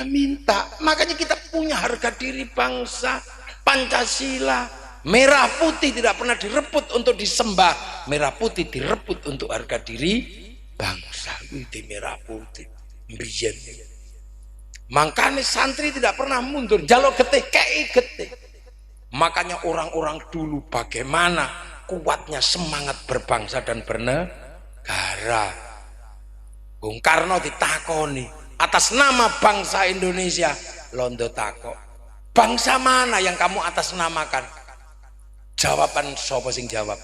Minta, makanya kita punya harga diri bangsa. Pancasila, merah putih tidak pernah direbut untuk disembah, merah putih direbut untuk harga diri bangsa. Itu merah putih mbiyen. Makanya santri tidak pernah mundur, jaluk getih kei getih. Makanya orang-orang dulu bagaimana kuatnya semangat berbangsa dan bernegara. Bung Karno ditakoni atas nama bangsa Indonesia, londo takok, bangsa mana yang kamu atas namakan? Jawaban sapa sing jawab?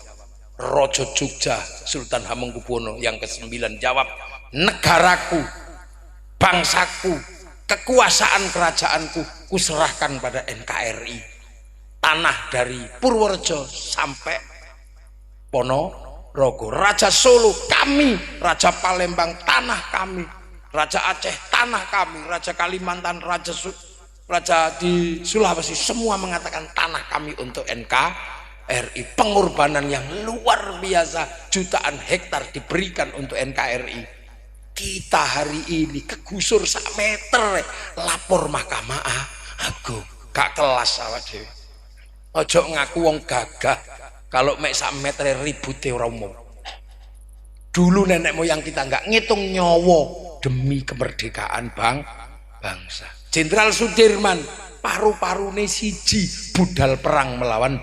Raja Jogja Sultan Hamengkubuwono yang ke-9 jawab, negaraku, bangsaku, kekuasaan kerajaanku kuserahkan pada NKRI. Tanah dari Purworejo sampai Ponorogo, Raja Solo kami, Raja Palembang tanah kami, Raja Aceh tanah kami, Raja Kalimantan, Raja di Sulawesi semua mengatakan tanah kami untuk NKRI. Pengorbanan yang luar biasa, jutaan hektar diberikan untuk NKRI. Kita hari ini kegusur sak meter, lapor Mahkamah Agung. Gak kelas awak dhewe. Ojo ngaku wong gagah kalau mek sak meter ribute ora umum. Dulu nenek moyang kita nggak ngitung nyawa demi kemerdekaan bangsa. Jenderal Sudirman paru-parune siji budal perang melawan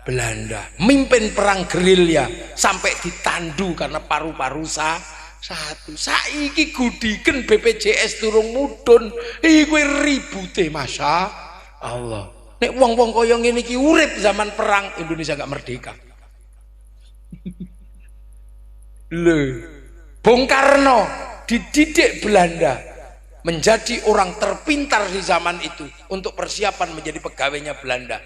Belanda, mimpin perang gerilya sampai ditandu karena paru-paru satu. Saiki gudiken BPJS turung mudhun, iku ribute Masya Allah. Nek wong-wong kaya ngene iki urip zaman perang, Indonesia gak merdeka. Lho, Bung Karno dididik Belanda menjadi orang terpintar di zaman itu untuk persiapan menjadi pegawainya Belanda.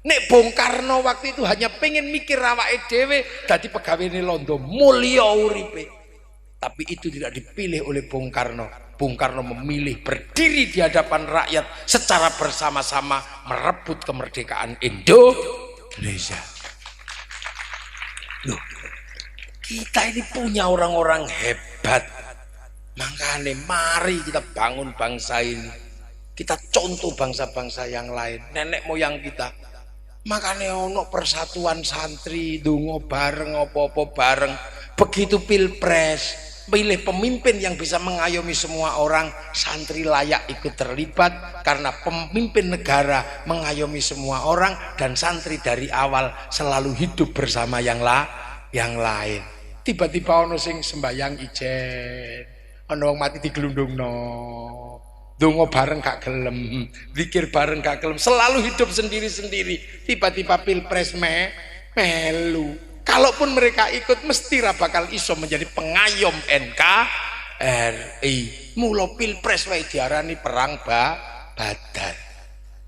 Nek Bung Karno waktu itu hanya pengen mikir awake dhewe dadi pegawene londo, mulya uripe. Tapi itu tidak dipilih oleh Bung Karno. Bung Karno memilih berdiri di hadapan rakyat secara bersama-sama merebut kemerdekaan Indonesia. Loh, kita ini punya orang-orang hebat. Makanya mari kita bangun bangsa ini. Kita contoh bangsa-bangsa yang lain, nenek moyang kita. Makanya ono persatuan santri, donga bareng, apa-apa bareng. Begitu pilpres, pilih pemimpin yang bisa mengayomi semua orang, santri layak ikut terlibat karena pemimpin negara mengayomi semua orang dan santri dari awal selalu hidup bersama yang lain. Tiba-tiba ono sing sembayang ijen, ono wong mati digelundungno, Dongo bareng gak gelem, zikir bareng gak gelem, selalu hidup sendiri-sendiri. Tiba-tiba pilpres melu. Kalaupun mereka ikut mesti ra bakal iso menjadi pengayom NKRI. Mula pilpres wae diarani perang badar.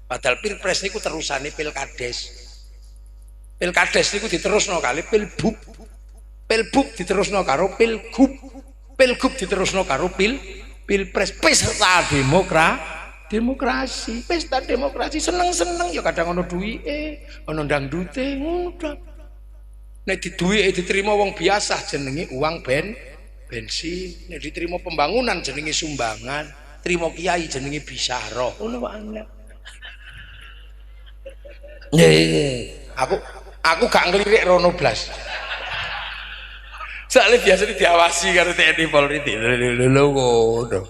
Padahal pilpres niku terusane pilkades. Pilkades niku diterusno kali pilbub. Pilbub diterusno karo pilgub. Pilgub diterusno karo pilpres. Pesta demokrasi, pesta demokrasi, seneng-seneng ya kadang ono duwike, ono dangdute ngono. Nek duwike diterima wong biasa jenenge uang bensin, nek diterima pembangunan jenenge sumbangan, terima kiai jenenge bisyarah. Ngono wae. Aku gak ngelirik rono blas. Soalnya biasanya diawasi karo TNI Polri lho ngono.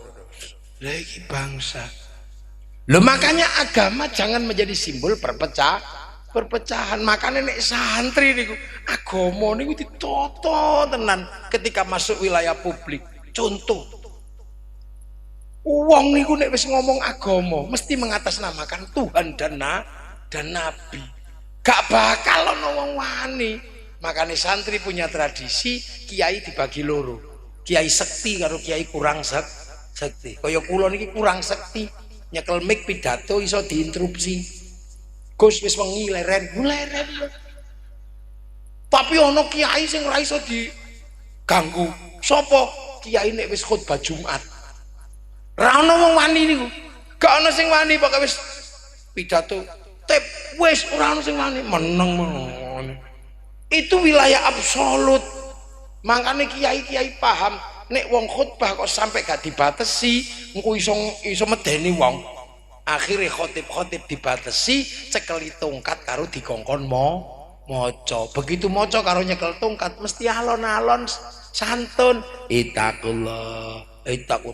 Lah iki bangsa. Lho makanya agama jangan menjadi simbol perpecahan. Makanya nek santri niku agama niku ditoto tenan ketika masuk wilayah publik. Contoh. Wong niku nek wis ngomong agama mesti mengatasnamakan Tuhan dan Nabi. Gak bakal ono wong wani. Makanya santri punya tradisi kiai dibagi loro, kiai sekti karo kiai kurang sekti. Kaya kula niki kurang sekti, nyekel mic pidato iso diinterupsi. Gus wis wengi leren. Tapi ono kiai sing ora iso diganggu. Sapa? Kiai nek wis khutbah Jumat. Ra ono wong wani niku. Gak ono sing wani pokoke wis pidato tep wis ora ono sing wani meneng. Itu wilayah absolut. Makanya kiai-kiai paham nek wong khutbah kok sampai gak dibatasi engko iso medeni wong. Akhirnya khotib dibatasi, cekeli tongkat karo dikongkon maca. Begitu maca karo nyekel tongkat mesti alon-alon santun. Itakullah.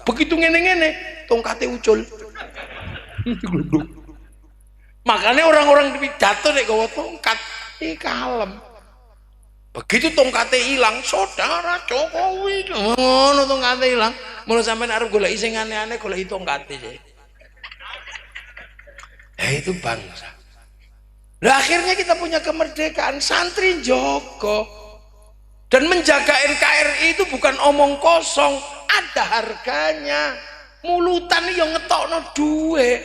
Begitu ngene-ngene tongkate ucul. Makanya orang-orang pidato nek gawa tongkat kalem. Begitu tongkate hilang, saudara Jokowi ngono tongkate hilang. Mula sampean arep golek sing aneh-aneh golek tongkate. Itu bangsa. Nah, akhirnya kita punya kemerdekaan, santri Joko. Dan menjaga NKRI itu bukan omong kosong, ada harganya. Mulutan yang ngetokno duwe.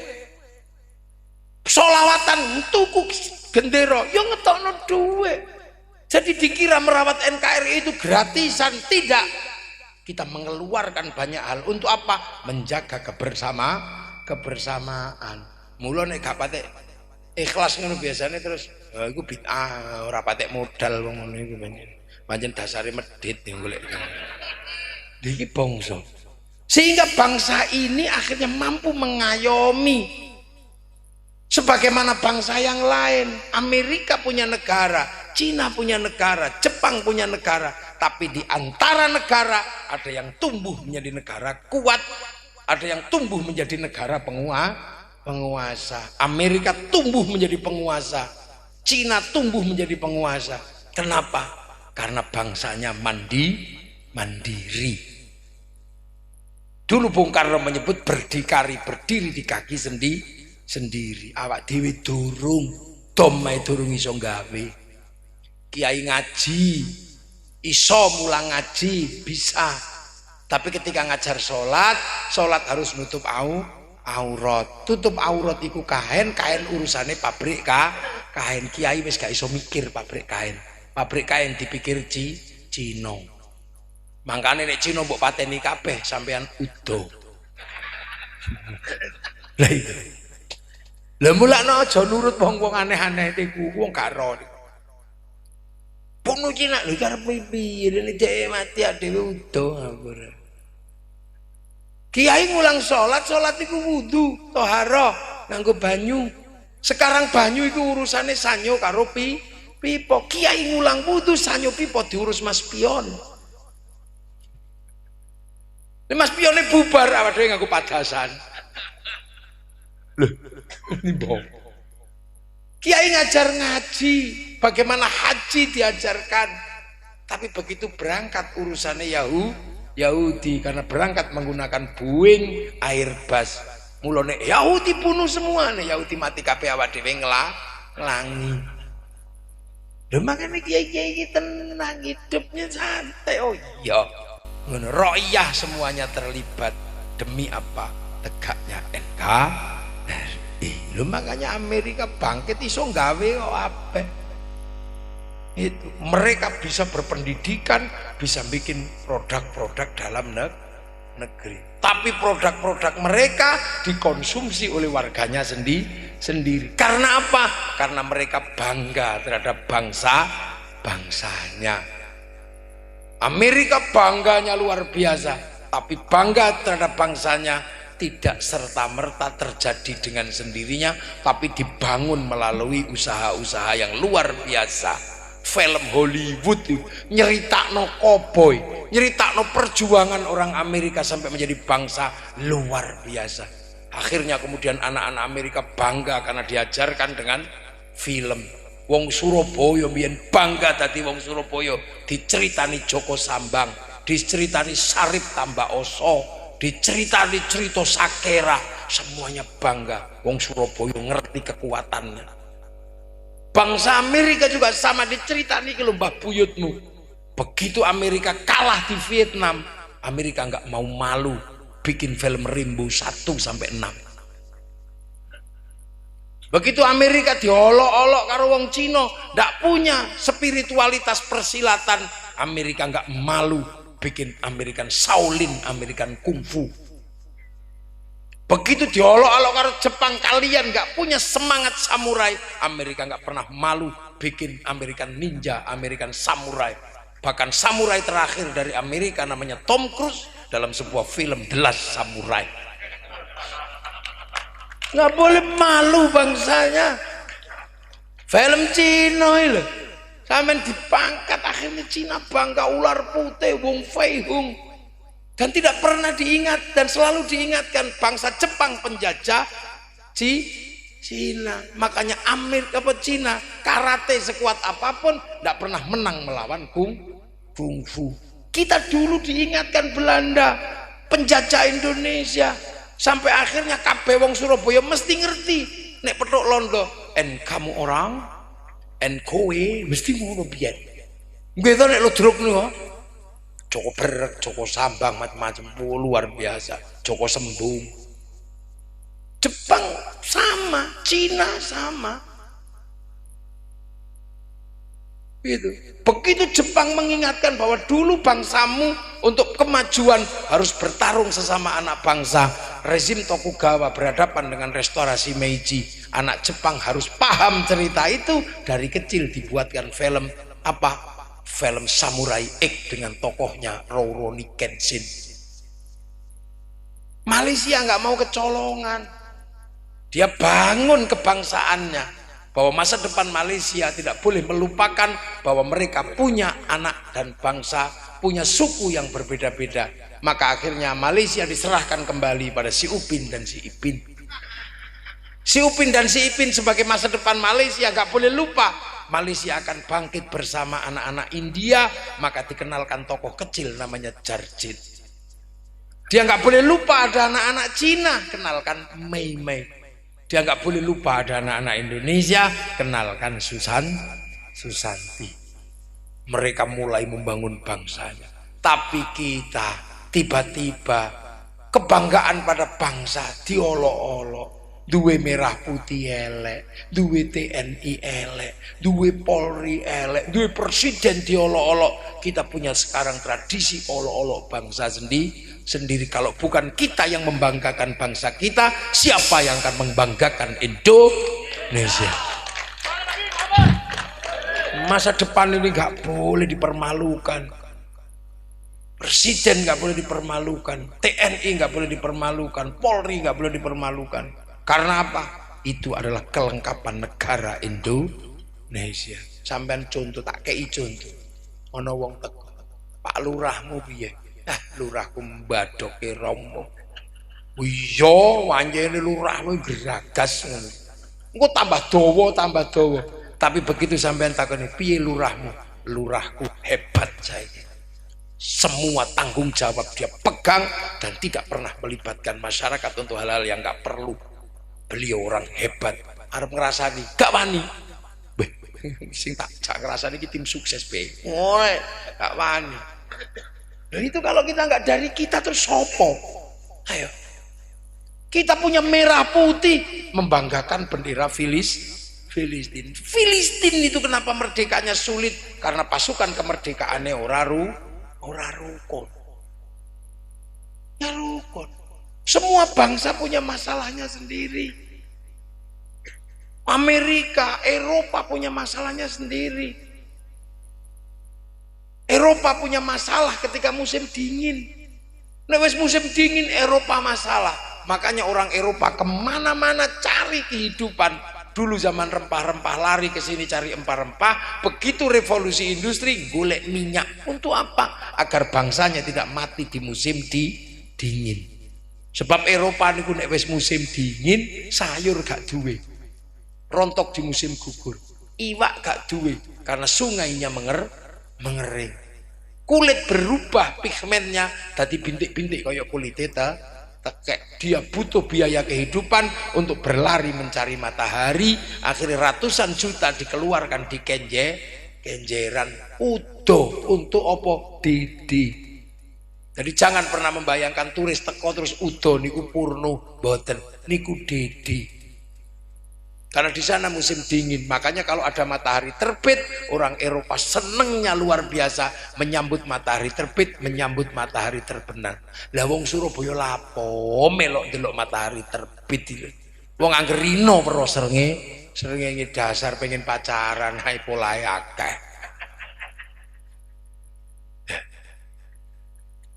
Solawatan tuku gendera yang ngetokno duwe. Jadi dikira merawat NKRI itu gratisan. Tidak. Kita mengeluarkan banyak hal. Untuk apa? Menjaga kebersamaan. Mula nek gak patek ikhlas ngono biasanya terus iku bid'ah, ora patek modal wong ngono iku pancen dasare medhit golek. Iki bangsa. Sehingga bangsa ini akhirnya mampu mengayomi sebagaimana bangsa yang lain. Amerika punya negara, Cina punya negara, Jepang punya negara, tapi di antara negara ada yang tumbuh menjadi negara kuat, ada yang tumbuh menjadi negara penguasa. Amerika tumbuh menjadi penguasa, Cina tumbuh menjadi penguasa. Kenapa? Karena bangsanya mandiri. Dulu Bung Karno menyebut berdiri di kaki sendiri. Awak dhewe durung domae durung iso gawe. Kiai ngaji iso mulang ngaji bisa, tapi ketika ngajar sholat harus nutup aurat. Tutup aurat iku kain urusane pabrik kain. Kiai wis gak iso mikir pabrik kain dipikir Cina. Mangkane nek Cina mbok pateni kabeh sampean udo. Lah itu. Lah mulakno aja nurut wong-wong aneh-aneh iku, wong gak ro. Pono Cina lho karep piye rene dhewe mati dhewe udo ngapura. Kiai ngulang sholat iku wudu, toharoh, nganggo banyu. Sekarang banyu iku urusane sanyo karo pipo. Kiai ngulang wudu, sanyo pipo diurus Mas Pion. Mas Pione bubar awake dhewe nganggo padasan. Loh, ini bohong. Kiai ngajar ngaji, bagaimana haji diajarkan. Tapi begitu berangkat urusannya Yahudi karena berangkat menggunakan Boeing Airbus. Mulane Yahudi bunuh semua nih, Yahudi mati kabeh awak dhewe ngelangi. Lho makane kiai-kiai iki tenang, hidupnya santai. Oh iya, ngono royah semuanya terlibat demi apa? Tegaknya NKRI. Lho makanya Amerika bangkit iso gawe kok apik. Itu mereka bisa berpendidikan, bisa bikin produk-produk dalam negeri, tapi produk-produk mereka dikonsumsi oleh warganya sendiri. Karena apa? Karena mereka bangga terhadap bangsanya. Amerika bangganya luar biasa, tapi bangga terhadap bangsanya tidak serta-merta terjadi dengan sendirinya, tapi dibangun melalui usaha-usaha yang luar biasa. Film Hollywood itu nyeritakno koboi, nyeritakno perjuangan orang Amerika sampai menjadi bangsa luar biasa. Akhirnya kemudian anak-anak Amerika bangga karena diajarkan dengan film. Wong Surabaya biyen bangga dadi wong Surabaya, diceritani Joko Sambang, diceritani Sarip Tambah Oso, diceritani cerita Sakera, semuanya bangga. Wong Surabaya ngerti kekuatannya. Bangsa Amerika juga sama, diceritani ke Mbah Buyutmu. Begitu Amerika kalah di Vietnam, Amerika nggak mau malu bikin film Rimbo 1-6. Begitu Amerika diolok-olok karo wong Cina, nggak punya spiritualitas persilatan, Amerika nggak malu bikin American Shaolin, American Kungfu. Begitu diolok-olok karo Jepang, kalian nggak punya semangat samurai, Amerika nggak pernah malu bikin American Ninja, American Samurai. Bahkan samurai terakhir dari Amerika namanya Tom Cruise dalam sebuah film The Last Samurai. Nggak boleh malu bangsanya. Film Cina itu sampean dipangkat, akhirnya Cina bangga ular putih Wong Fei Hung. Dan tidak pernah diingat, dan selalu diingatkan bangsa Jepang penjajah Cina. Makanya Amerika Cina karate sekuat apapun tidak pernah menang melawan kungfu. Kita dulu diingatkan Belanda penjajah Indonesia, sampai akhirnya kabeh wong Surabaya mesti ngerti nek petuk londo en kamu orang en kowe mesti ngono biyen. Nggih to nek lodrok niku Joko Berek, Joko Sambang, macam-macam, luar biasa. Joko Sembung. Jepang sama, Cina sama. Gitu. Begitu Jepang mengingatkan bahwa dulu bangsamu untuk kemajuan harus bertarung sesama anak bangsa. Rezim Tokugawa berhadapan dengan restorasi Meiji. Anak Jepang harus paham cerita itu, dari kecil dibuatkan film apa? Film Samurai X dengan tokohnya Rurouni Kenshin. Malaysia nggak mau kecolongan, dia bangun kebangsaannya, bahwa masa depan Malaysia tidak boleh melupakan bahwa mereka punya anak dan bangsa, punya suku yang berbeda-beda. Maka akhirnya Malaysia diserahkan kembali pada si Upin dan si Ipin. Si Upin dan si Ipin sebagai masa depan Malaysia nggak boleh lupa. Malaysia akan bangkit bersama anak-anak India, maka dikenalkan tokoh kecil namanya Jarjit. Dia nggak boleh lupa ada anak-anak Cina, kenalkan Mei Mei. Dia nggak boleh lupa ada anak-anak Indonesia, kenalkan Susanti. Mereka mulai membangun bangsanya. Tapi kita tiba-tiba kebanggaan pada bangsa diolok-olok. Duwe merah putih elek, duwe TNI elek, duwe Polri elek, duwe presiden diolok-olok. Kita punya sekarang tradisi olok-olok bangsa sendiri. Kalau bukan kita yang membanggakan bangsa kita, siapa yang akan membanggakan Indonesia? Masa depan ini nggak boleh dipermalukan. Presiden nggak boleh dipermalukan, TNI nggak boleh dipermalukan, Polri nggak boleh dipermalukan. Karena apa? Itu adalah kelengkapan negara Indonesia. Sampean contoh, tak kei contoh. Ana wong teko, Pak Lurahmu piye? Lurahku mbadoke romo. Iya, wanjene lurahmu geragas ngono. Engko tambah dawa. Tapi begitu sampean takoni, piye lurahmu? Lurahku hebat saiki. Semua tanggung jawab dia pegang dan tidak pernah melibatkan masyarakat untuk hal-hal yang nggak perlu. Beliau orang hebat. Arep ngrasani gak wani. Beh, sing tak ngrasani iki tim sukses be. Oi, gak wani. Dan itu kalau kita nggak dari kita terus sopo? Ayo. Kita punya merah putih membanggakan bendera Filistin. Filistin itu kenapa merdekanya sulit? Karena pasukan kemerdekaannya ora rukun. Ya rukun. Semua bangsa punya masalahnya sendiri. Amerika, Eropa punya masalahnya sendiri. Eropa punya masalah ketika musim dingin. Nek wis musim dingin Eropa masalah. Makanya orang Eropa kemana-mana cari kehidupan. Dulu zaman rempah-rempah lari ke sini cari rempah-rempah. Begitu revolusi industri golek minyak. Untuk apa? Agar bangsanya tidak mati di musim dingin. Sebab Eropa niku nek wis musim dingin sayur gak duwe. Rontok di musim gugur. Iwak gak duwe karena sungainya mengering. Kulit berubah pigmennya tadi bintik-bintik kayak kulit tekek. Dia butuh biaya kehidupan untuk berlari mencari matahari. Akhirnya ratusan juta dikeluarkan di kenjeran udo untuk opo didi. Jadi jangan pernah membayangkan turis teko terus udo niku purno boten niku didi. Karena di sana musim dingin, makanya kalau ada matahari terbit, orang Eropa senengnya luar biasa menyambut matahari terbit, menyambut matahari terbenam. Lah wong Surabaya lapo melok delok matahari terbit iki. Wong angger rino pero srenge dasar pengen pacaran, hai polahe akeh.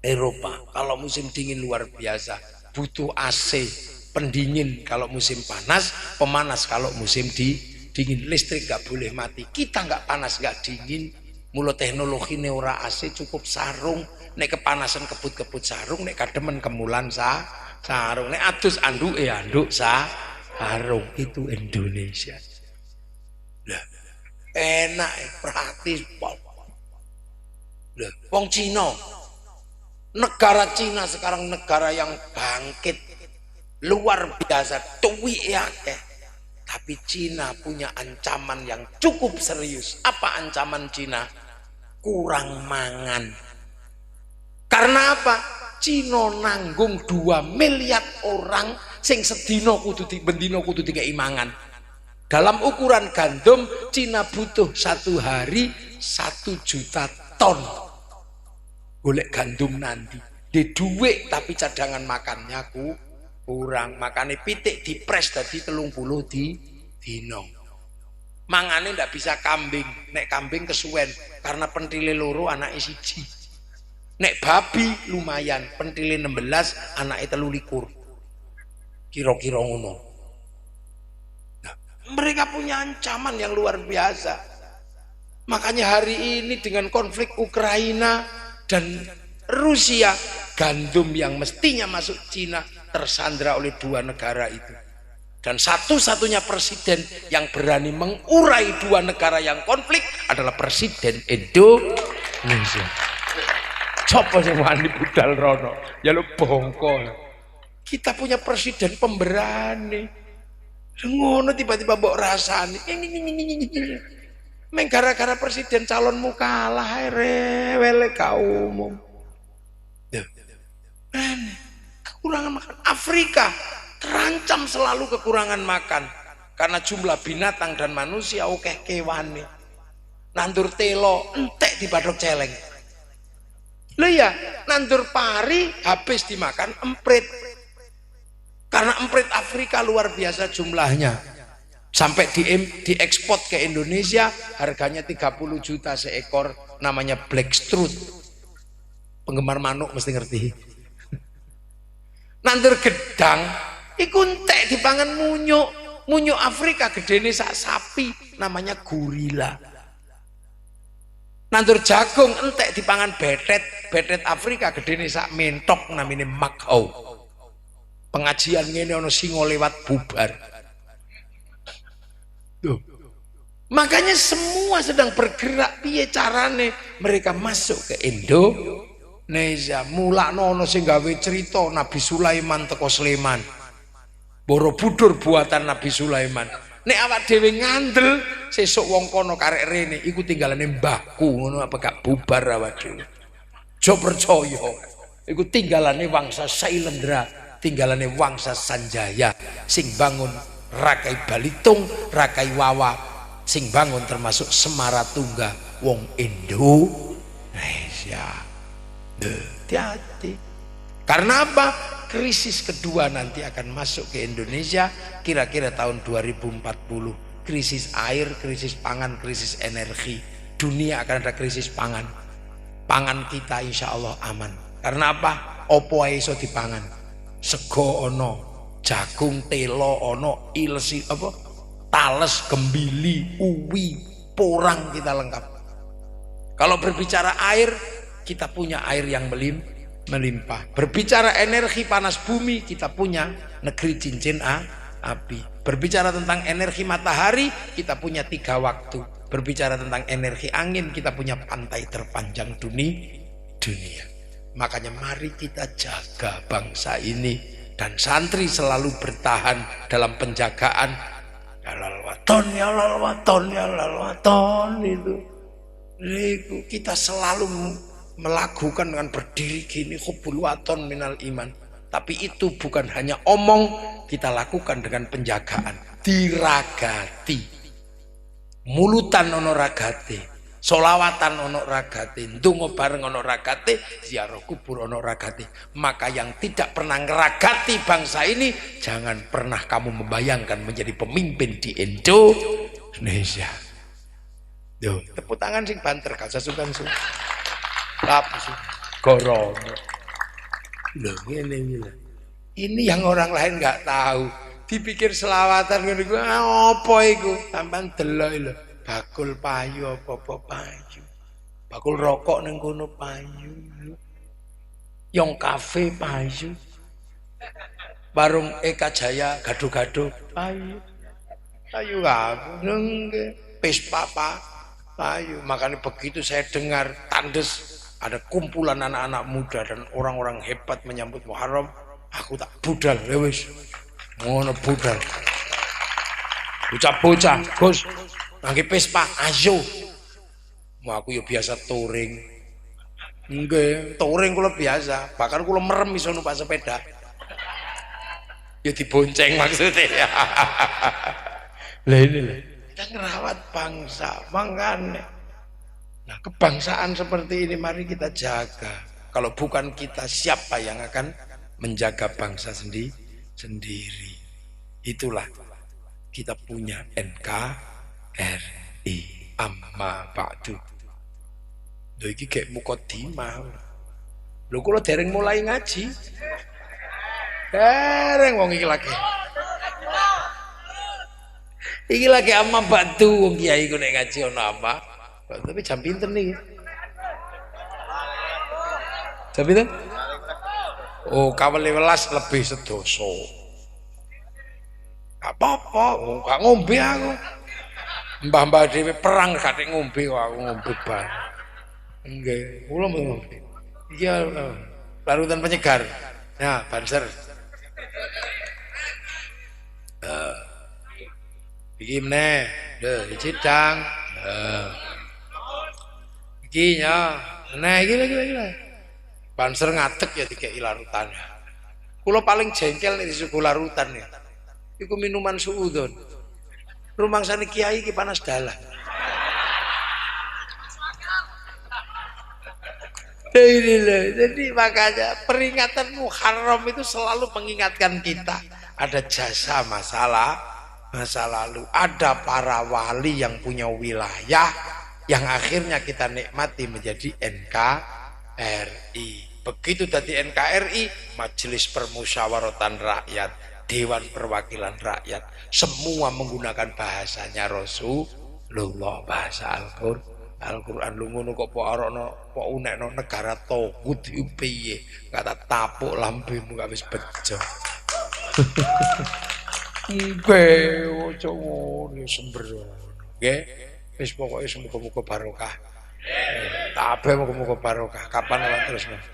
Eropa kalau musim dingin luar biasa butuh AC pendingin kalau musim panas, pemanas kalau musim dingin. Listrik gak boleh mati. Kita gak panas gak dingin. Mula teknologi ora AC cukup sarung. Nek kepanasan kebut-kebut sarung, nek kademen kemulan sarung, nek adus anduk sarung. Itu Indonesia. Lah enak praktis. Lah wong Cina, negara Cina sekarang negara yang bangkit luar biasa, tuwi akeh. Tapi Cina punya ancaman yang cukup serius. Apa ancaman Cina? Kurang mangan. Karena apa? Cina nanggung 2 miliar orang sing sedina bendina kudu dikei mangan. Dalam ukuran gandum Cina butuh 1 hari 1 juta ton. Golek gandum nanti di duit tapi cadangan makannya kurang. Makanya pitik dipres tadi 30 dino. Mangane ndak bisa kambing. Nek kambing kesuwen karena pentile loro anake siji. Nek babi lumayan pentile 16 anake 23. Kira-kira ngono. Nah, mereka punya ancaman yang luar biasa. Makanya hari ini dengan konflik Ukraina dan Rusia, gandum yang mestinya masuk Cina tersandra oleh 2 negara itu. Dan satu-satunya presiden yang berani mengurai 2 negara yang konflik adalah Presiden Indonesia. Coba sing wani budal rono, ya lu bongkol. Kita punya presiden pemberani. Ngono tiba-tiba mbok rasani. Meng gara-gara presiden calonmu kalah rewel kaum. Kekurangan makan. Afrika terancam selalu kekurangan makan karena jumlah binatang dan manusia akeh kewane. Nandur telo entek di badok celeng. Lho ya, nandur pari habis dimakan emprit. Karena emprit Afrika luar biasa jumlahnya. Sampai diekspor ke Indonesia harganya 30 juta seekor, namanya black strut. Penggemar manuk mesti ngerti. Nandur gedang iku entek dipangan munyuk Afrika gedene sak sapi, namanya gurila. Nandur jagung entek dipangan betet Afrika gedene sak mentok, namanya makhau. Pengajian ngene ana singa lewat bubar. Tuh. Makanya semua sedang bergerak piye carane mereka masuk ke Indonesia. Mulakno ana sing gawe cerita Nabi Sulaiman teko Sleman. Borobudur buatan Nabi Sulaiman. Nek awak dhewe ngandel sesuk wong kono karek rene iku tinggalane mbahku ngono apa gak bubar awak dhewe. Jo percaya iku tinggalane wangsa Sailendra, tinggalane wangsa Sanjaya sing bangun Rakai Balitung, Rakai Wawa sing bangun termasuk Semaratungga wong Indonesia. Hati-hati. Karena apa? Krisis kedua nanti akan masuk ke Indonesia kira-kira tahun 2040. Krisis air, krisis pangan, krisis energi. Dunia akan ada krisis pangan. Pangan kita insya Allah aman. Karena apa? Opo ae iso dipangan. Sego ono, jagung, telo ono, ilsi apa? Tales, gembili, uwi, porang kita lengkap. Kalau berbicara air, kita punya air yang melimpah. Berbicara energi panas bumi, kita punya negeri cincin api. Berbicara tentang energi matahari, kita punya 3 waktu. Berbicara tentang energi angin, kita punya pantai terpanjang dunia. Makanya mari kita jaga bangsa ini, dan santri selalu bertahan dalam penjagaan ya lalwaton, ya lalwaton, ya lalwaton itu kita selalu melakukan dengan berdiri gini, hubbul waton minal iman. Tapi itu bukan hanya omong, kita lakukan dengan penjagaan, diragati. Mulutan ono ragate, solawatan ono ragate, ndonga bareng ono ragate, ziarah kubur ono ragate. Maka yang tidak pernah ngeragati bangsa ini, jangan pernah kamu membayangkan menjadi pemimpin di Indonesia. Yo, tepuk tangan sing banter gak sasukan sing. Apa sih? Gorono. Loh, ini yang orang lain nggak tahu. Dipikir selawatan ngono iku apa iku? Sampeyan delok lho. Bakul payu apa payu. Bakul rokok ning kono payu. Yong kafe payu. Warung Eka Jaya gado-gado payu. Payu aku nengge Pespa payu. Makanya begitu saya dengar tandes ada kumpulan anak-anak muda dan orang-orang hebat menyambut Muharram, aku tak budal, wis ngono budal. Bocah-bocah, Gus, ngangge Vespa, ayo. Mau aku ya biasa touring. Nggih, touring kula biasa, bahkan kula merem iso numpak sepeda. Ya dibonceng maksudnya. Lah ini lho, kita ngerawat bangsa, mangane. Nah, kebangsaan seperti ini mari kita jaga. Kalau bukan kita, siapa yang akan menjaga bangsa sendiri? Itulah kita punya NKRI. Amma ba'du. Lho iki kayak mukadimah. Lho kula dereng mulai ngaji. Dereng wong iki lagi. Iki lagi amma ba'du wong kiai ku nek ngaji ono apa? Tapi jam pinter nih. Jam pinter? Oh, kawal 11 lebih sedoso. Gak apa-apa, gak ngombe aku. Mbah-mbah dhewe perang gak ngombe kok aku ngombe bar. Nggih, kula ngombe. Iya, larutan penyegar. Nah, banser. Iki meneh, lho, cidang. Iki ya, nah iki lagi. Banser ngadeg ya dikeki larutan. Kula paling jengkel nek disuguh larutan ya. Iku minuman suudon. Rumangsane kiai iki panas dalan. Jadi makanya peringatan Muharram itu selalu mengingatkan kita ada jasa masa lalu, ada para wali yang punya wilayah yang akhirnya kita nikmati menjadi NKRI. Begitu tadi NKRI, Majelis Permusyawaratan Rakyat, Dewan Perwakilan Rakyat, semua menggunakan bahasanya Rasulullah, bahasa Al-Quran. Lu ngono kok kok unekno negara togut piye, kata tapuk lambemu gak wis bejo. Nggih, ojo ngono sembrono. Nggih. Wis pokoke semoga-moga barokah. Kabeh moga-moga barokah. Kapan lan terus, Mas?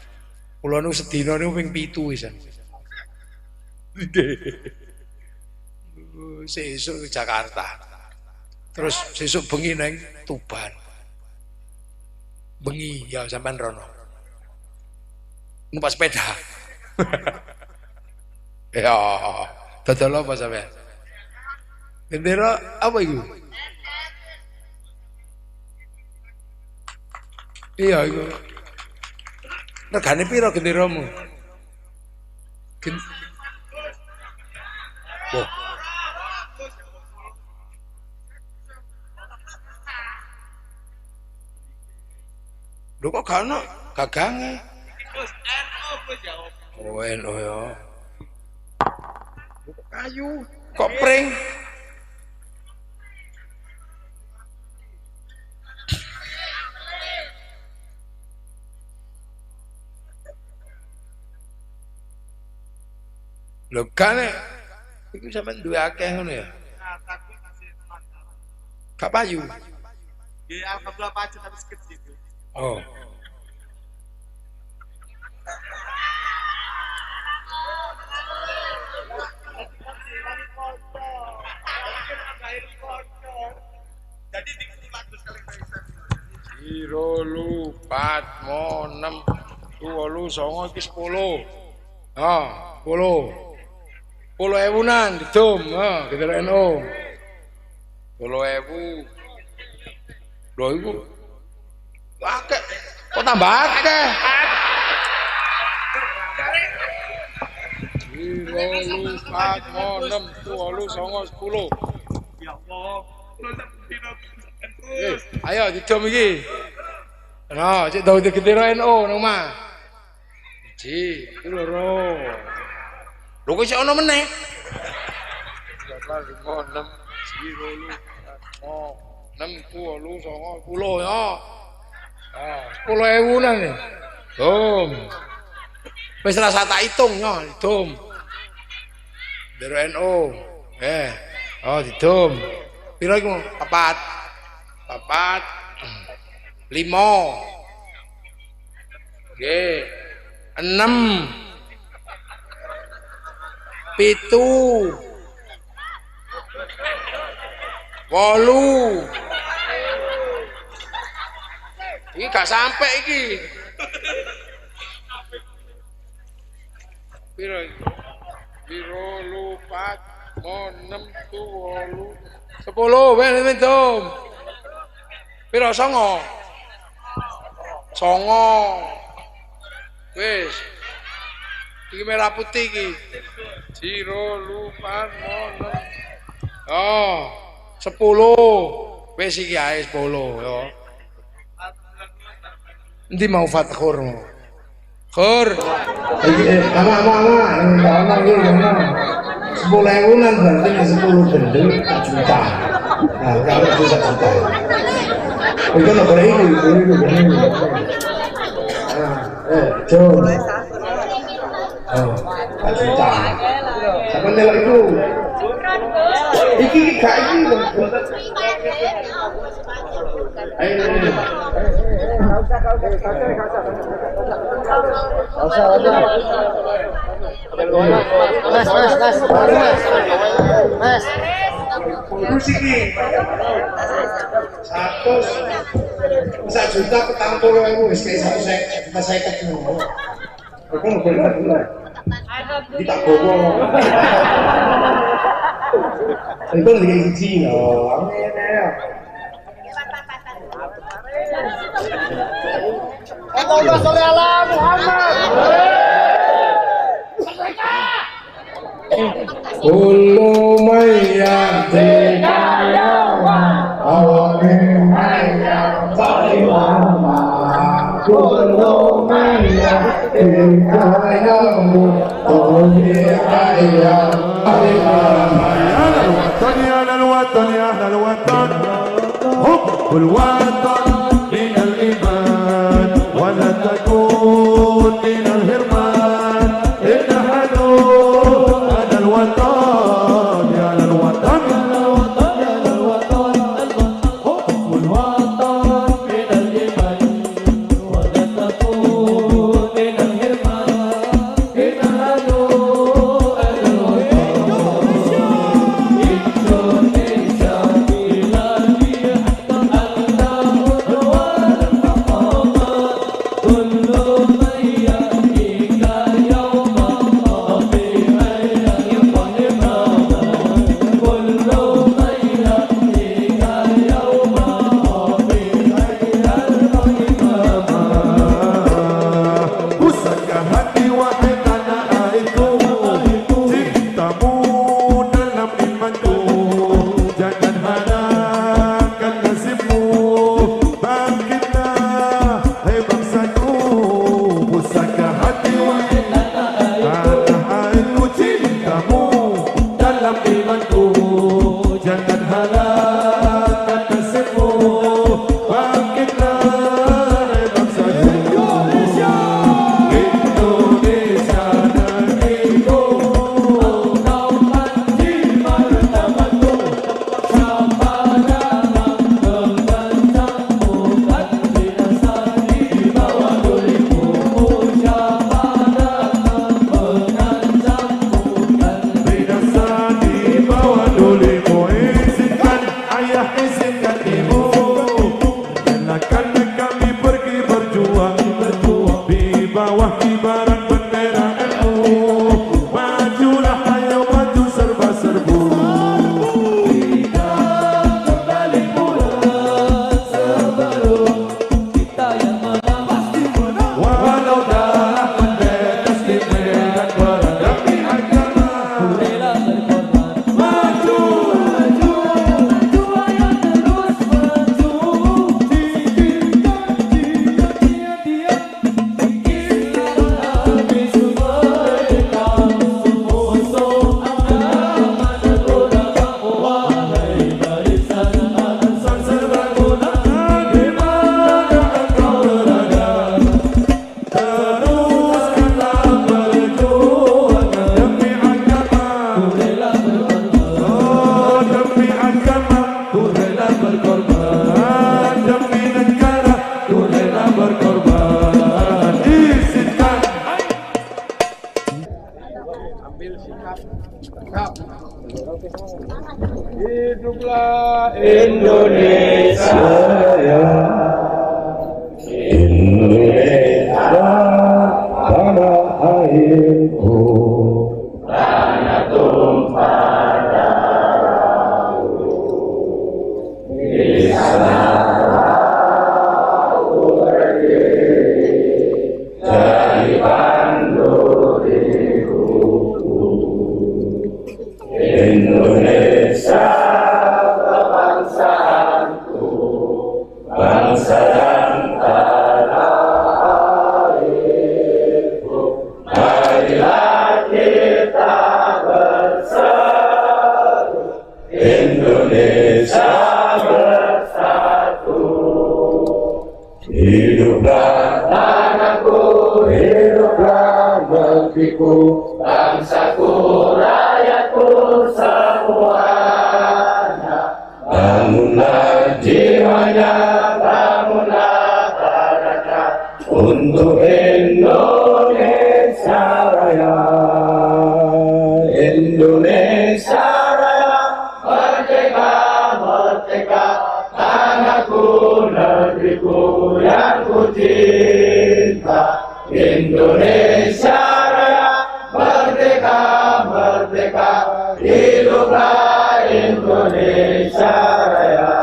Kula nu sedina niku ping 7 wisan. Sesuk ke Jakarta. Terus sesuk bengi nang Tuban. Bengi ya sampean rono. Numpak sepeda. Ya, dodol apa sampean? Gendera apa itu? Iya itu. Regane piro genderamu? Wah. Lho kok gak ono gagange? Oh, NO ya. Kayu kok pring? Lho kan iku sampean duwe akeh ngono ya. Gak payu. Nggih, alhamdulillah pacu tapi sekecil itu. Oh. Jadi dikulang sekali Siro lu 4 mo 6 8 9 iki 10. Ah, 10. 10.000-an didum, ha, kita NO. 10.000. Lho iku akeh. Kok tambah akeh? Siro lu 4 mo 6 8 9 10. Ya Allah. Ayo didom iki. Nah, cek tau digedero NO nang omah. Ji, iki loro. Lho kok isih ana meneh? 5 6 0 6 8 9 10 ya. Ah, 10.000-an ya. Dom. Wis rasa tak hitung ya, dom. Dero NO. Oh didom. Piro iku? 4. 5. Nggih. 6. 7. 8. Iki gak sampe iki. Piro iki? Piro lupat 6 8 10 ben dom. Piro 9? 9. Wis. Iki merah putih iki. Siro lupan 6. Oh, 10. Wis iki ae 10 ya. Endi mau Fatkhur? Khur. Ama iki ngono. 10.000-an berarti 10 gendel 1 juta. Nah, kalau 1 juta. Itu lho boleh ini. Jom. Oh, 1 juta. Sampai nilai itu. Iki gak iki. Ayo. Mas. Musiki. 1 juta petang 10.000 wis kaya 150 ngono. Kok boleh. Kita gowo. Itu lagi siji lho. Allahumma sholli ala Muhammad. Kullu mayyatina yawma aw mayyatina yawma kullu mayyatina yawma يا الوطن يا أهل الوطن حب الوطن من الإيمان ولا تكون من الهرمان اتحدوا على الوطن يا الوطن حب الوطن من الإيمان ولا تكون من الهرمان Hiduplah tanahku, hiduplah negeriku, bangsaku, rakyatku semuanya. Bangunlah jiwanya, bangunlah badannya untuk Indonesia Raya. Indonesia Raya, merdeka, merdeka, tanahku, negeriku yang ku cinta. Indonesia Raya, merdeka, merdeka, hiduplah Indonesia Raya.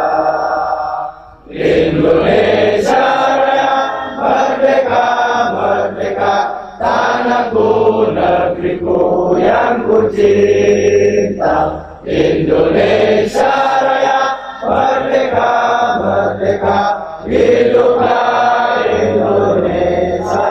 Indonesia Raya, merdeka, merdeka, tanahku, negeriku yang ku cinta. Indonesia Raya, merdeka, merdeka, hiduplah Indonesia.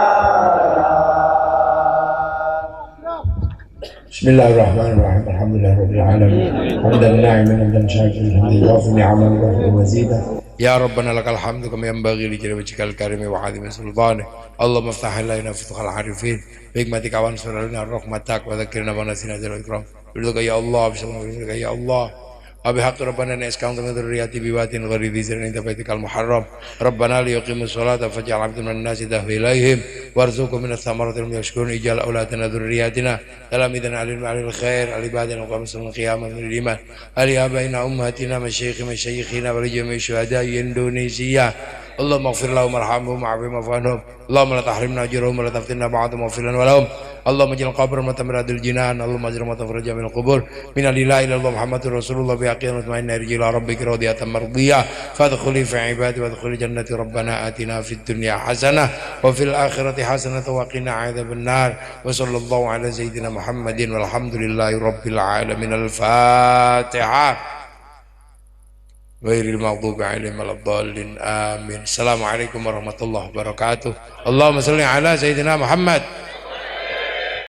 Bismillahirrahmanirrahim. Alhamdulillahirabbil alamin. Hamdan na'iman hamdan syakiran hamdan yuwafi ni'aman wa yukafi mazida. Ya Rabbana lakal hamdu kama yanbaghi li jalali wajhikal karimi wa 'azimi sultanik. Allahumma iftah lana futuhal arifin bi hikmatika wa ansur lana rahmatak wa dzakkirna wa nasina dzal ikram. Ridhoka ya Allah, bismillahirrahmanirrahim ya Allah. وبحق ربنا ان اسكنت من ذريتي بواد غير ذي زرع عند بيتك المحرم ربنا ليقيموا الصلاه فاجعل عبدا من الناس تهوي اليهم وارزقهم من الثمرات لهم يشكرون اجعل اولادنا ذرياتنا تلاميذا على الخير عبادنا وقاموا القيامه من الايمان ابائنا امهاتنا مشايخنا ولجميع شهداء اندونيسيا اللهم اغفر لهم وارحمهم وعافهم واعف عنهم اللهم لا تحرمنا اجرهم ولا تفتنا بعضهم واغفر لنا ولهم اللهم اجعل قبرهم متمرد الجنان اللهم اجعل متفرجا من القبور من لا اله الا الله محمد رسول الله بيقين مطمئن ارجع الى ربك راضيه مرضيه فادخلي في عبادي وادخلي جنتي ربنا اتنا في الدنيا حسنه وفي الاخره حسنه وقنا عذاب النار وصلى الله على سيدنا محمد والحمد لله رب العالمين. الفاتحه غير المغضوب عليهم ولا الضالين آمين. السلام عليكم ورحمة الله وبركاته. اللهم صل على سيدنا محمد.